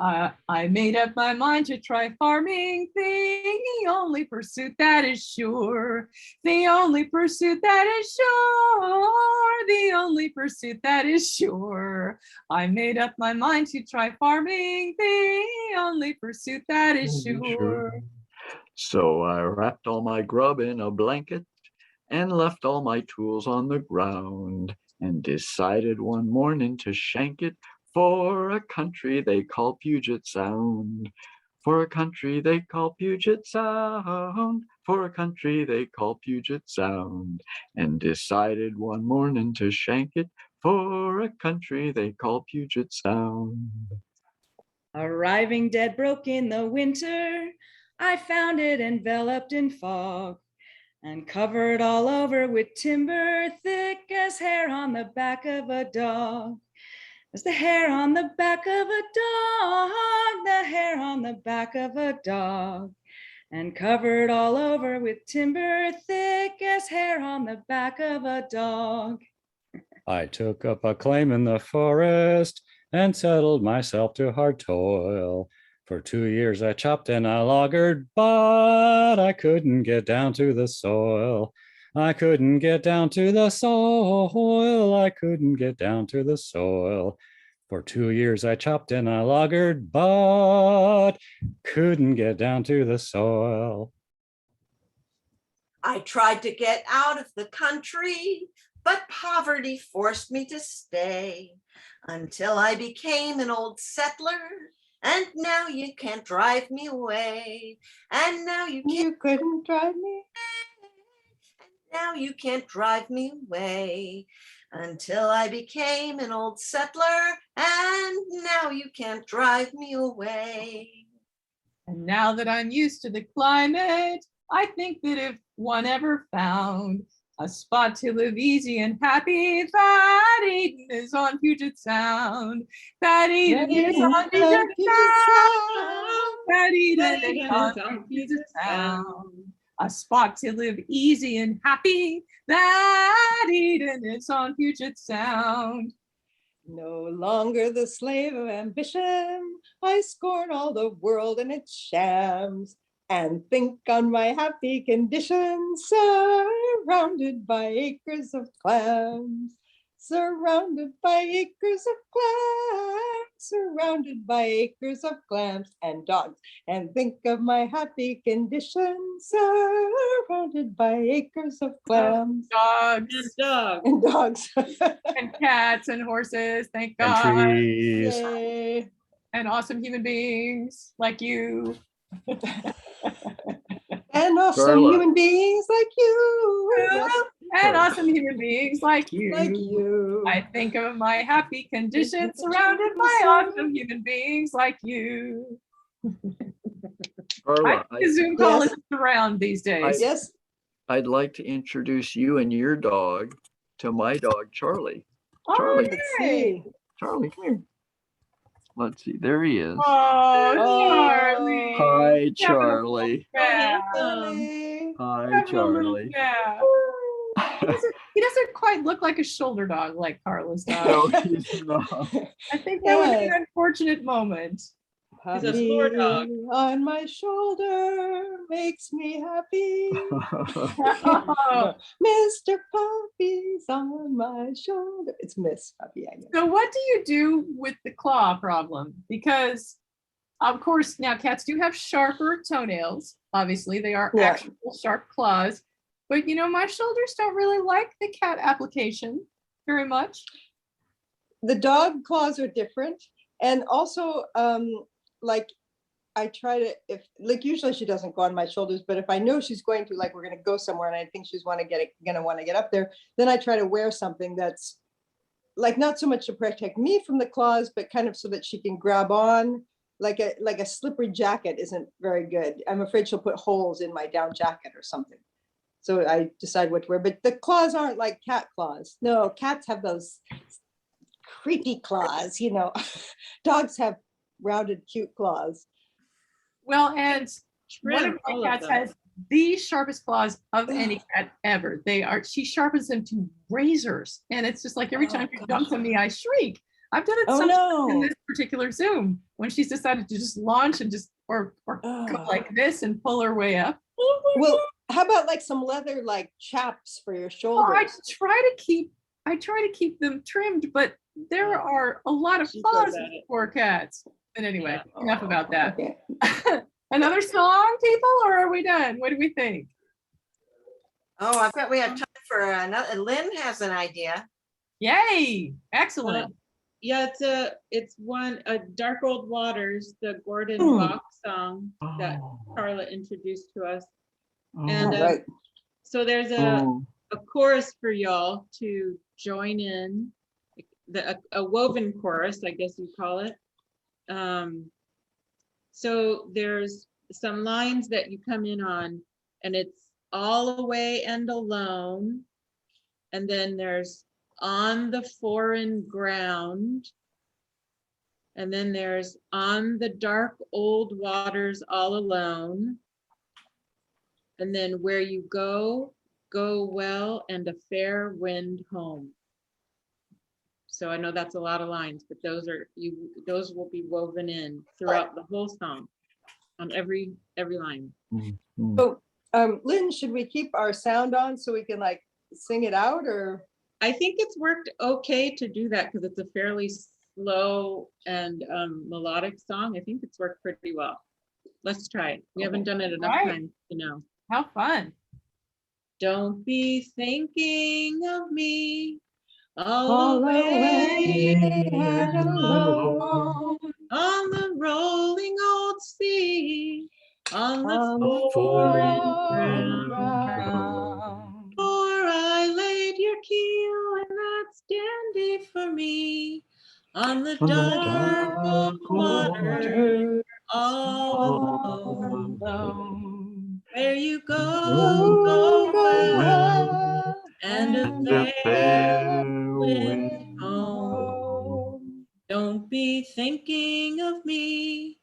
I made up my mind to try farming, the only pursuit that is sure. The only pursuit that is sure. The only pursuit that is sure. I made up my mind to try farming, the only pursuit that is sure.
So I wrapped all my grub in a blanket and left all my tools on the ground, and decided one morning to shank it for a country they call Puget Sound. For a country they call Puget Sound, for a country they call Puget Sound, and decided one morning to shank it for a country they call Puget Sound.
Arriving dead broke in the winter, I found it enveloped in fog and covered all over with timber, thick as hair on the back of a dog. As the hair on the back of a dog, the hair on the back of a dog, and covered all over with timber, thick as hair on the back of a dog.
I took up a claim in the forest and settled myself to hard toil. For 2 years I chopped and I loggered, but I couldn't get down to the soil. I couldn't get down to the soil. I couldn't get down to the soil. For 2 years I chopped and I loggered, but couldn't get down to the soil.
I tried to get out of the country, but poverty forced me to stay until I became an old settler. And now you can't drive me away. And now you
couldn't drive me.
Now you can't drive me away until I became an old settler. And now you can't drive me away.
And now that I'm used to the climate, I think that if one ever found a spot to live easy and happy, that Eden is on Puget Sound. That Eden is on Puget Sound. That Eden is on Puget Sound. A spot to live easy and happy, that Eden is on Puget Sound.
No longer the slave of ambition, I scorn all the world and its shams, and think on my happy condition, surrounded by acres of clams. Surrounded by acres of clams, surrounded by acres of clams and dogs, and think of my happy condition, surrounded by acres of clams.
Dogs.
And dogs.
And cats and horses, thank
And
God.
trees.
Yay.
And awesome human beings like you.
And awesome human beings like you.
And awesome human beings like you.
Like you.
I think of my happy condition surrounded by awesome human beings like you.
Carla,
I think the Zoom call
Yes.
is around these days.
Yes.
I'd like to introduce you and your dog to my dog, Charlie.
All
Charlie.
Let's
right.
see.
Charlie, come here. Let's see, there he is.
Oh, Charlie.
Hi, Charlie.
Yeah.
Charlie.
Hi, Charlie.
Yeah. He doesn't quite look like a shoulder dog like Carla's
No,
dog.
he's not.
I think that would be an unfortunate moment.
He's a floor dog.
Puppy on my shoulder makes me happy.
Oh,
Mr. Puppy's on my shoulder. It's Miss Puppy, I know.
so what do you do with the claw problem? Because of course now cats do have sharper toenails. Obviously they are
Yeah.
actual sharp claws, but you know my shoulders don't really like the cat application very much.
The dog claws are different. And also, like I try to, if like usually she doesn't go on my shoulders, but if I know she's going to, like we're going to go somewhere and I think she's gonna want to get up there, then I try to wear something that's like not so much to protect me from the claws, but kind of so that she can grab on. Like a slippery jacket isn't very good. I'm afraid she'll put holes in my down jacket or something. So I decide what to wear. But the claws aren't like cat claws. No, cats have those creepy claws, you know. Dogs have rounded, cute claws.
Well, and one
Trim
of
all
my
of
cats
them.
has the sharpest claws of any cat ever. She sharpens them to razors. And it's just like every time she jumps on me, I shriek. I've done it
Oh,
sometimes in
no.
this particular Zoom when she's decided to just launch and just or go like this and pull her way up.
Well, how about like some leather like chaps for your
Well,
shoulders?
I try to keep them trimmed, but there are a lot of
She's
flaws
good at
in
it.
poor cats. But anyway, enough about that.
Okay.
Another song, people, or are we done? What do we think?
Oh, I bet we have time for another. Lynn has an idea.
Yay, excellent.
Yeah, it's one, Dark Old Waters, the Gordon
Hmm.
Bach song that
Oh,
Carla introduced to us.
oh,
And
Right.
so there's
oh.
a chorus for y'all to join in, a woven chorus, I guess you call it. So there's some lines that you come in on, and it's all away and alone. And then there's on the foreign ground. And then there's on the dark old waters all alone. And then where you go, go well, and a fair wind home. So I know that's a lot of lines, but those will be woven in throughout the whole song on every line.
Mhm.
So, Lynn, should we keep our sound on so we can like sing it out, or?
I think it's worked okay to do that because it's a fairly slow and melodic song. I think it's worked pretty well. Let's try it. We haven't done it enough
Right.
times to know.
How fun.
Don't be thinking of me all the way
and alone.
on the rolling old sea, on the
On the
foreign
foreign
ground. For I laid your keel and that's dandy for me on the dark old water all alone. Where you go, go well, and a fair wind home. Don't be thinking of me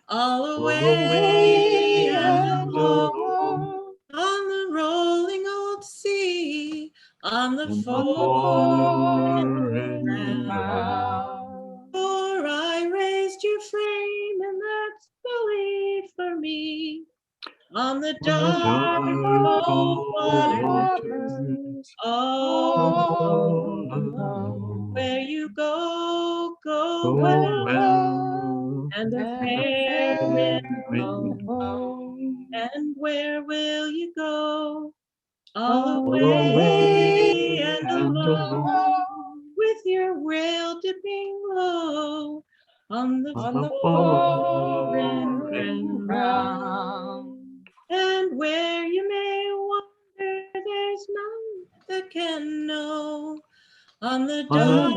all away and alone on the rolling old sea, on the foreign ground. For I raised your frame, and that's belief for me on the dark old waters all alone. Where you go, go well, and a fair wind home. And where will you go? All away and alone, with your rail dipping low on the foreign ground. And where you may wander, there's none that can know on the dark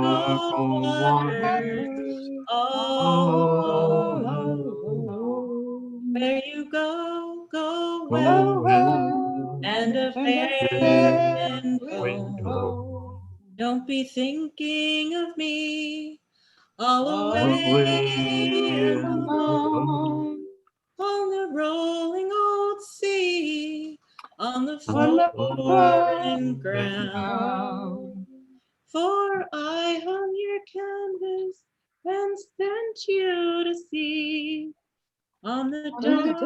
old waters all alone. Where you go, go well, and a fair wind home. Don't be thinking of me all away and alone on the rolling old sea, on the foreign ground. For I hung your canvas and sent you to sea on the dark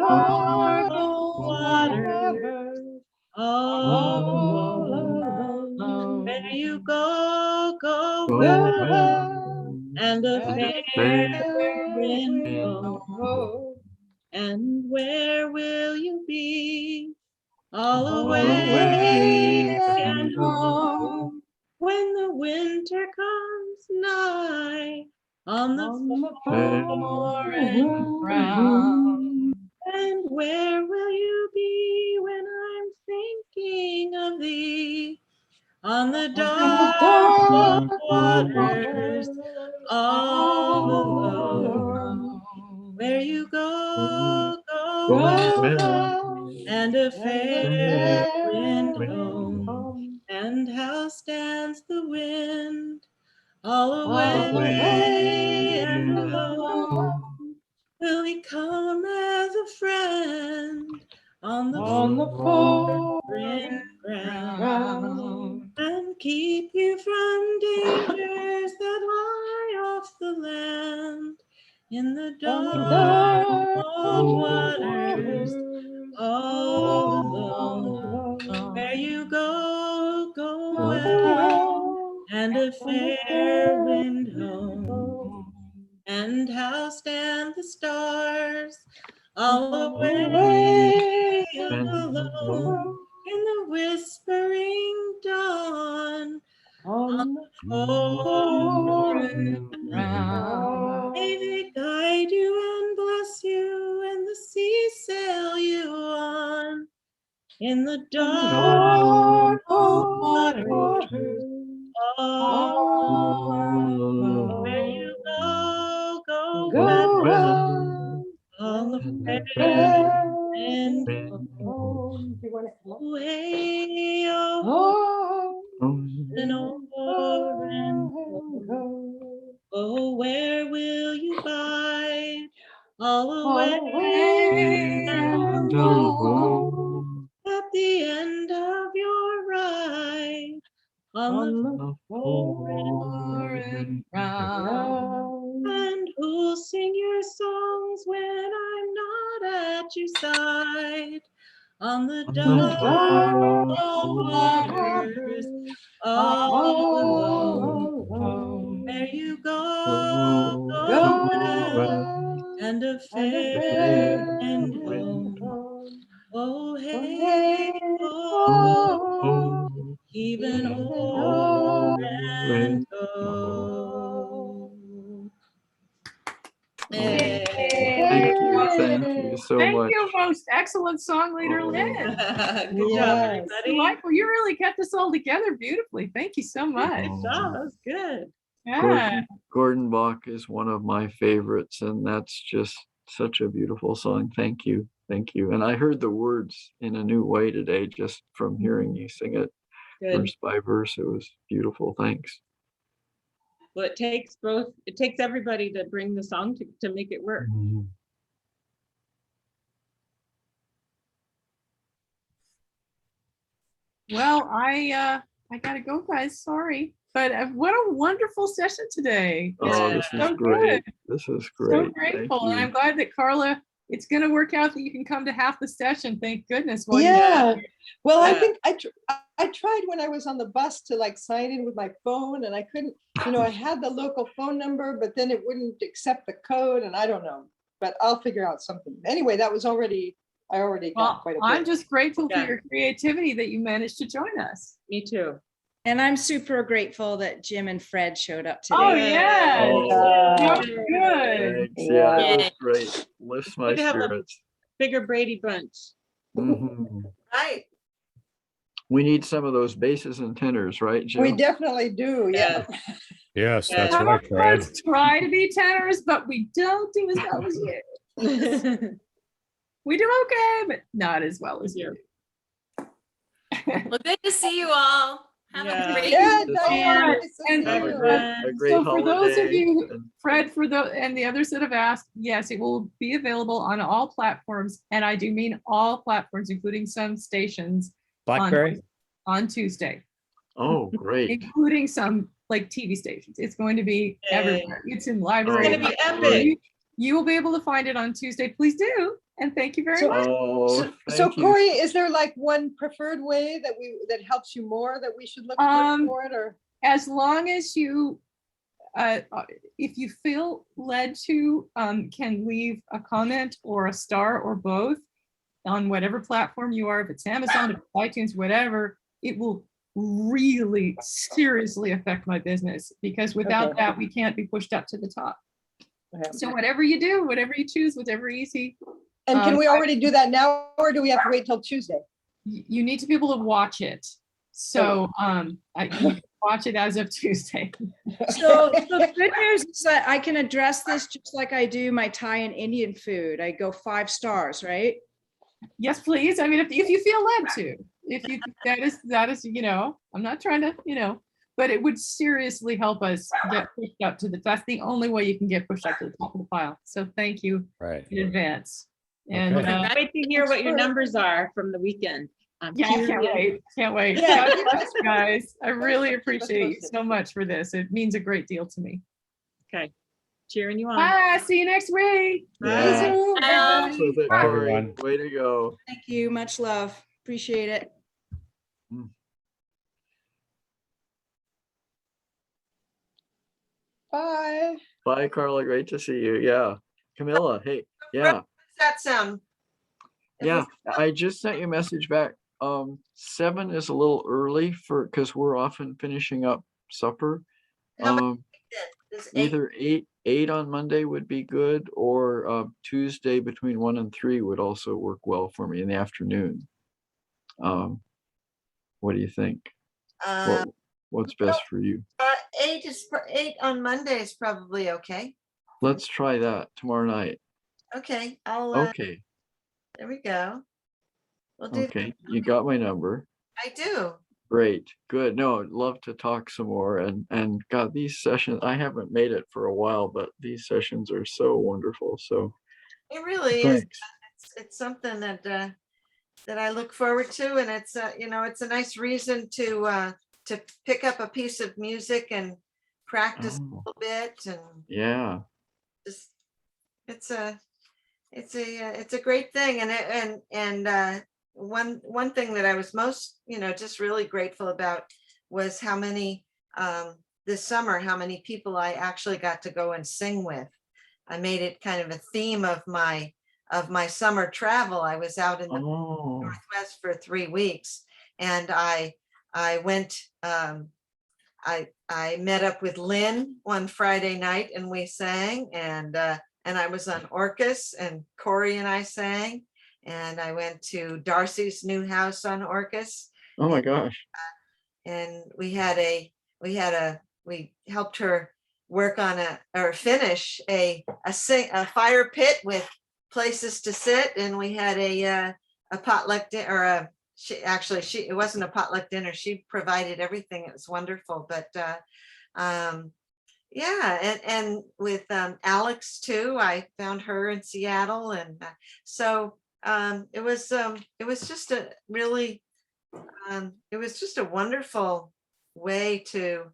old waters all alone. Where you go, go well, and a fair wind home. And where will you be? All away and home when the winter comes nigh on the foreign ground. And where will you be when I'm thinking of thee? On the dark waters all alone. Where you go, go well, and a fair wind home. And how stands the wind? All away and alone. Will he come as a friend on the foreign ground and keep you from dangers that lie off the land in the dark old waters all alone? Where you go, go well, and a fair wind home. And how stand the stars all away and alone in the
round.
May they guide you and bless you, and the sea sail you on in the dark waters. Where you go
Go
on the
fair
and
home. Do you want it?
away
Oh,
and over and oh, where will you bide? All away
And home.
at the end of your ride on the
Foreign round.
and who'll sing your songs when I'm not at your side on the dark waters all alone. Where you go and a fair and home. Oh, hey, oh, even o'er and go.
Thank you so
Thank
much.
you, most excellent song leader, Lynn.
Good job,
Yes.
everybody.
Michael, you really kept us all together beautifully. Thank you so much.
Good job, that was good.
Yeah.
Gordon Bach is one of my favorites, and that's just such a beautiful song. Thank you. Thank you. And I heard the words in a new way today just from hearing you sing it
Good.
verse by verse. It was beautiful. Thanks.
Well, it takes everybody to bring the song to make it work.
Well, I gotta go, guys. Sorry, but what a wonderful session today.
Oh, this is
So
great.
good.
This is
So
great.
grateful,
Thank
and
you.
I'm glad that Carla. It's gonna work out that you can come to half the session. Thank goodness. while you're
Yeah.
there.
Well, I
Yeah.
think I tried when I was on the bus to like sign in with my phone and I couldn't, I had the local phone number, but then it wouldn't accept the code and I don't know, but I'll figure out something. Anyway, I already got
Well,
quite a
I'm
bit.
just grateful for
Yeah.
your creativity that you managed to join us.
Me too.
And I'm super grateful that Jim and Fred showed up today.
Oh yeah.
Oh,
That's good.
thanks. Yeah, it
Yeah.
was great. Lifts my
Good to have a-
spirits.
Bigger Brady bunch.
Mhm.
Right.
We need some of those basses and tenors, right, Jill?
We definitely do, yeah.
Yes,
Yeah.
that's
Some
right,
of
Fred.
us try to be tenors, but we don't do as well as you. We do okay, but not as well as you.
Well, good to see you all. Have
Yeah.
a great
Yeah,
Just-
Diane,
And-
nice to
and-
see
Have
you.
a great
So for those of
holiday.
you-
and-
Fred, and the others that have asked, yes, it will be available on all platforms, and I do mean all platforms, including some stations
Blackberry?
on Tuesday,
Oh, great.
including some like TV stations. It's going to be
Yay.
everywhere. It's in
It's
libraries.
gonna be epic.
Great.
You will be able to find it on Tuesday. Please do, and thank you very
So-
much.
Oh,
So
thank you.
Corey, is there like one preferred way that helps you more that we should look for it or?
As long as you, if you feel led to, can leave a comment or a star or both on whatever platform you are, if it's Amazon, if it's iTunes, whatever, it will really seriously affect my business because without
Okay.
that, we can't be pushed up to the top.
Okay.
So whatever you do, whatever you choose, whatever easy,
And can we
I-
already do that now or do we have to wait till Tuesday?
you need to be able to watch it. So you can watch it as of Tuesday.
So the good news is that I can address this just like I do my Thai and Indian food. I go 5 stars, right?
Yes, please. I mean, if you feel led to, if you, that is, I'm not trying to, but it would seriously help us get pushed up to that's the only way you can get pushed up to the top of the pile. So thank you
Right.
in advance. And
Okay.
Wait to hear what your numbers are from the weekend. I'm
yeah, I can't
curious.
wait. Can't wait.
Yeah.
God bless you guys. I really
Let's
appreciate you
post it.
so much for this. It means a great deal to me.
Okay, cheering you on.
Bye. See you next week.
Yeah.
Bye.
Thanks with it,
Bye,
Corey.
everyone.
Way to go.
Thank you. Much love. Appreciate it.
Bye.
Bye, Carla. Great to see you. Yeah. Camilla, hey. Yeah.
Does that sound?
Yeah. I just sent you a message back. 7 is a little early because we're often finishing up supper.
How about
Um,
Is eight,
either 8 on Monday would be good, or Tuesday between 1 and 3 would also work well for me in the afternoon. What do you think?
uh,
What's best for you?
8 on Monday is probably okay.
Let's try that tomorrow night.
Okay, I'll,
Okay,
there we go. We'll do,
okay. You got my number.
I do.
Great, good. No, I'd love to talk some more. And God, these sessions, I haven't made it for a while, but these sessions are so wonderful. So
It really is.
thanks.
It's something that that I look forward to, and it's you know, it's a nice reason to pick up a piece of music and practice a
Oh,
little bit, and
yeah.
just it's a great thing. And one thing that I was most, you know, just really grateful about was how many this summer, how many people I actually got to go and sing with. I made it kind of a theme of my summer travel. I was out in the
Oh,
Northwest for 3 weeks, and I went. I met up with Lynn one Friday night, and we sang, and I was on Orcas, and Corey and I sang, and I went to Darcy's new house on Orcas,
oh my gosh.
and we helped her work on or finish a fire pit with places to sit, and we had a potluck dinner, or it wasn't a potluck dinner. She provided everything. It was wonderful. But yeah, and with Alex too. I found her in Seattle, and so it was just a really it was just a wonderful way to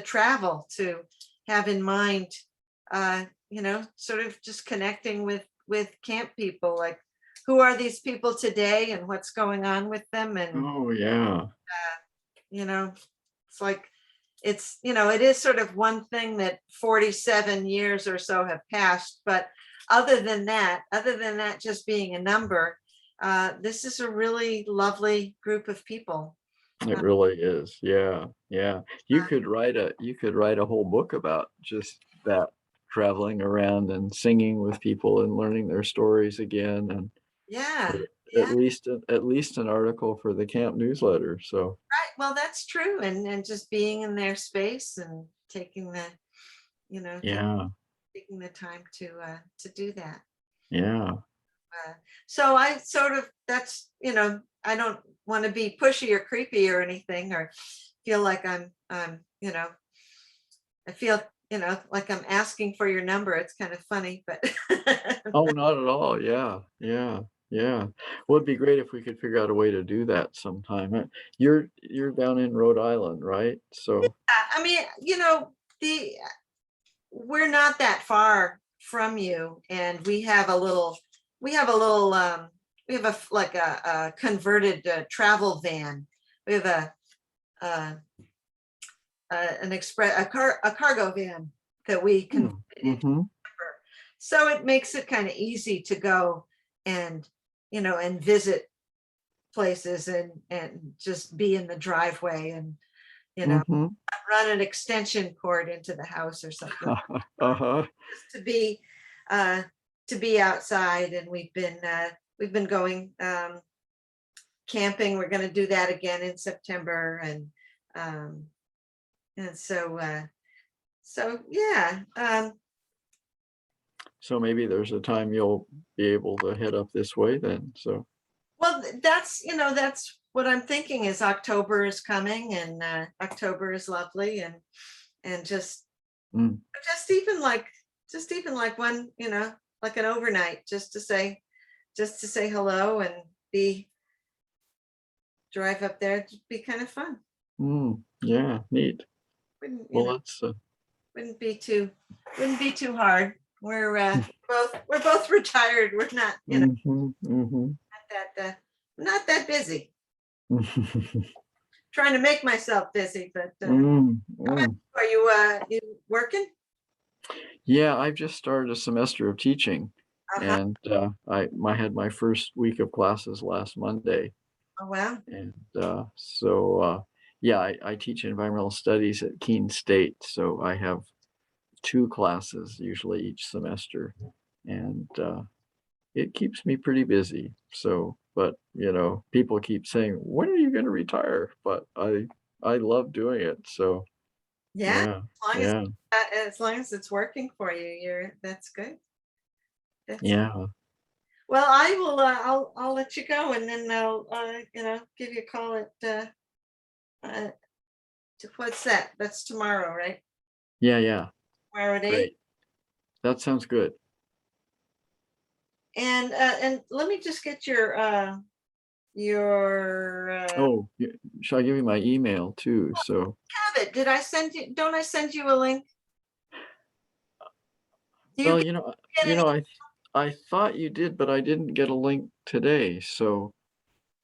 travel, to have in mind, you know, sort of just connecting with camp people, like who are these people today and what's going on with them. And
Oh yeah.
you know, it's like, it's, you know, it is sort of one thing that 47 years or so have passed, but other than that just being a number, this is a really lovely group of people.
It really is. Yeah. Yeah. You could write a whole book about just that, traveling around and singing with people and learning their stories again, and
Yeah,
at
yeah,
least an article for the camp newsletter. So
right. Well, that's true. And just being in their space and taking the, you know,
yeah.
taking the time to do that.
Yeah.
So I sort of, that's, you know, I don't want to be pushy or creepy or anything, or feel like I'm, you know, I feel, you know, like I'm asking for your number. It's kind of funny, but
Oh, not at all. Yeah. Yeah. Yeah. Well, it'd be great if we could figure out a way to do that sometime. You're down in Rhode Island, right? So
I mean, you know, we're not that far from you, and we have a little, we have like a converted travel van. We have a cargo van that we can,
mhm.
so it makes it kind of easy to go and, you know, and visit places, and just be in the driveway, and, you know,
Mhm.
run an extension cord into the house or something,
Uh-huh.
just to be outside. And we've been going camping. We're going to do that again in September, and so yeah.
So maybe there's a time you'll be able to head up this way then. So
Well, that's, you know, that's what I'm thinking, is October is coming, and October is lovely, and just
mm,
just even like one, you know, like an overnight, just to say hello, and drive up there. It'd be kind of fun.
yeah, neat.
Wouldn't, you know,
Well, that's
wouldn't be too hard. We're both retired. We're not, you know,
mhm.
not that busy. Trying to make myself busy, but
Mm, mm.
are you working?
Yeah, I've just started a semester of teaching,
Uh-huh.
and I had my first week of classes last Monday,
Oh, wow.
and so Yeah, I teach environmental studies at Keene State, so I have 2 classes usually each semester, and it keeps me pretty busy. So, but people keep saying, "When are you going to retire?" But I love doing it. So,
Yeah,
yeah,
as long
yeah,
as long as it's working for you, that's good. That's
yeah.
well, I will. I'll let you go, and then I'll give you a call at uh, what's that? That's tomorrow, right?
Yeah, yeah.
Tomorrow at 8.
Great. That sounds good.
And let me just get your
Oh, should I give you my email too? So,
have it. Did I send you? Don't I send you a link? Do you
well,
get any?
I thought you did, but I didn't get a link today. So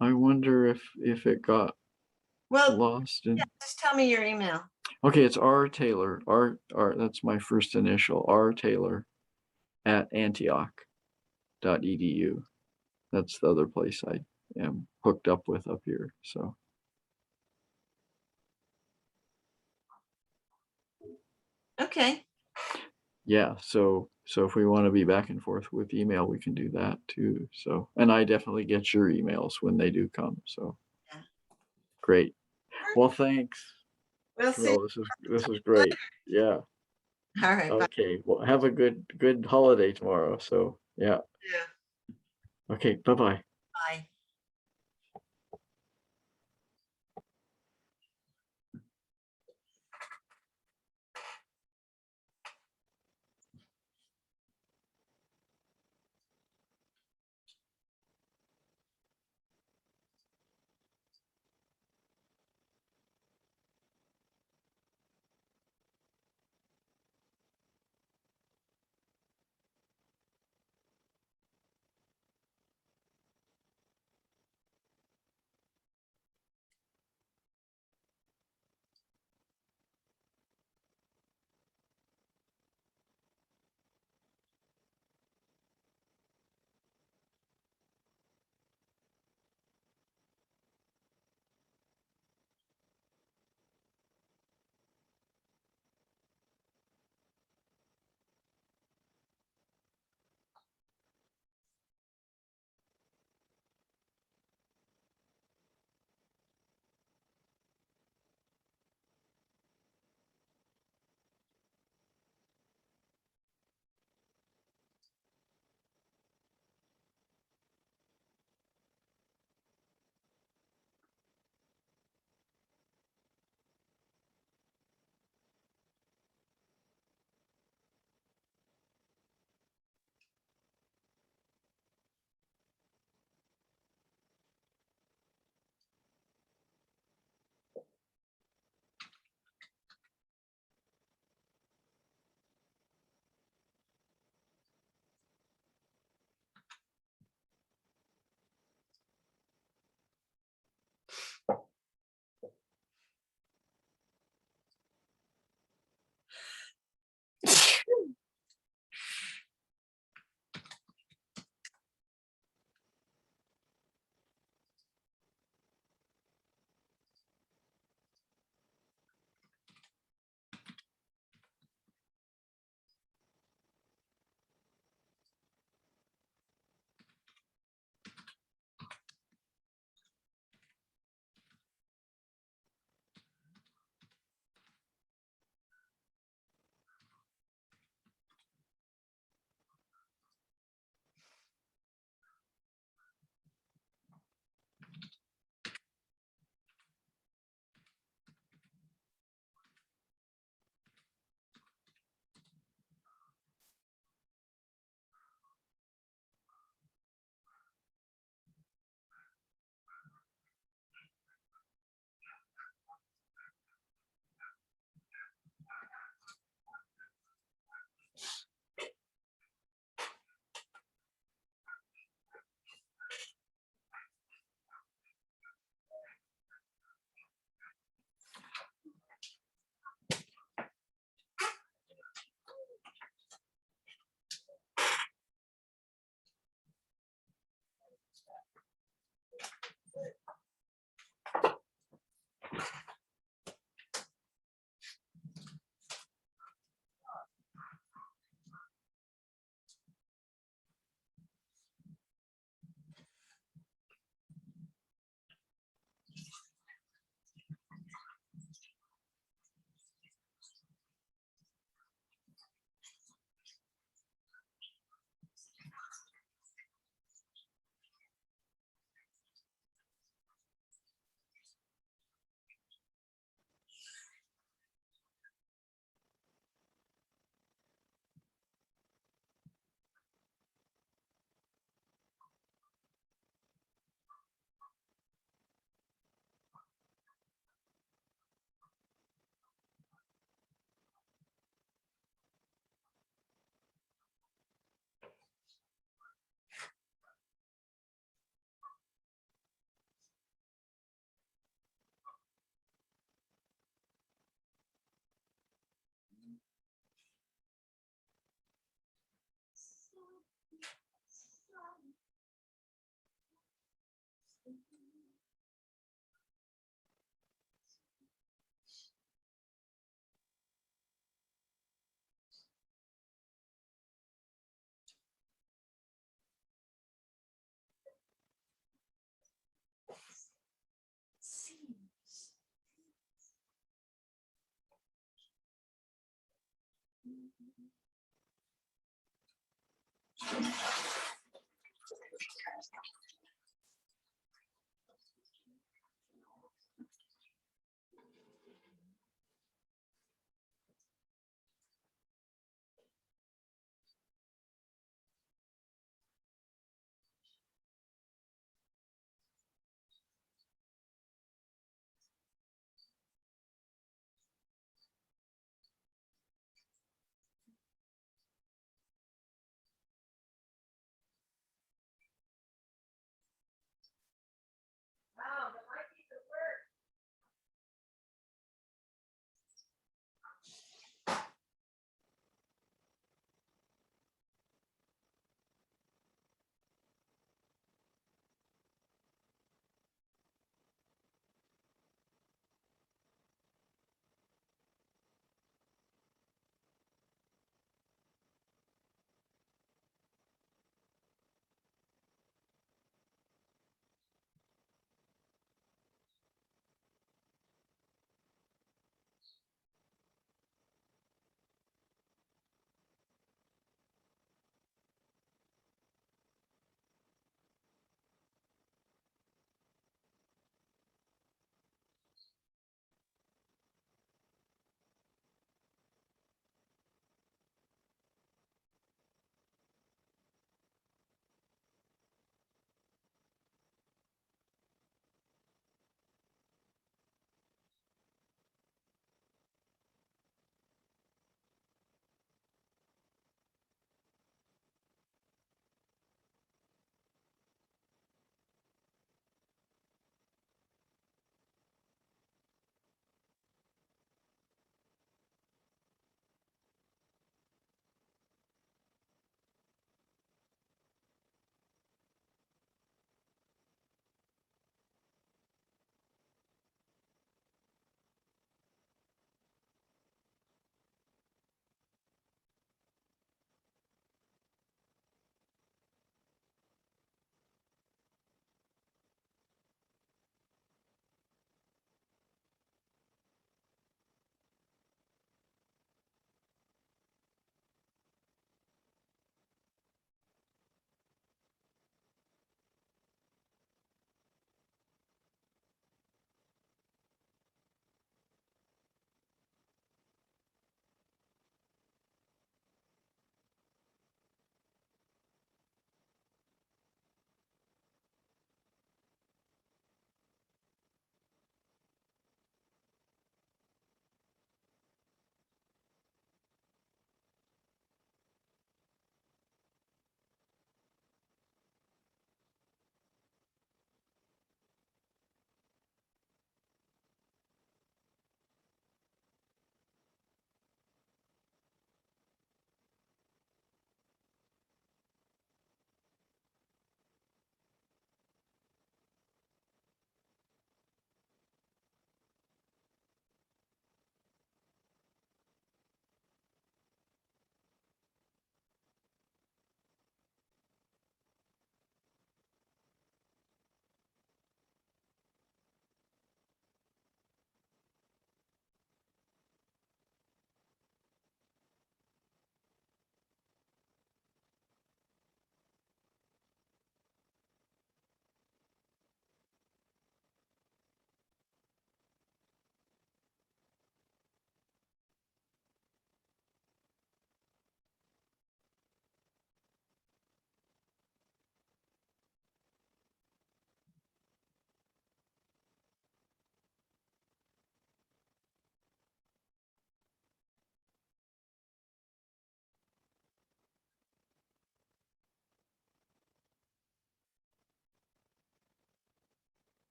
I wonder if it got
Well,
lost
yeah,
in.
just tell me your email.
Okay, it's R Taylor. R, that's my first initial. R Taylor at Antioch.edu. That's the other place I am hooked up with up here. So
Okay.
yeah, so if we want to be back and forth with email, we can do that too. So, and I definitely get your emails when they do come. So
Yeah.
great. Well, thanks,
We'll see.
Camille. This is great. Yeah.
All right. Bye.
Okay. Well, have a good holiday tomorrow. So yeah.
Yeah.
Okay. Bye-bye.
Bye.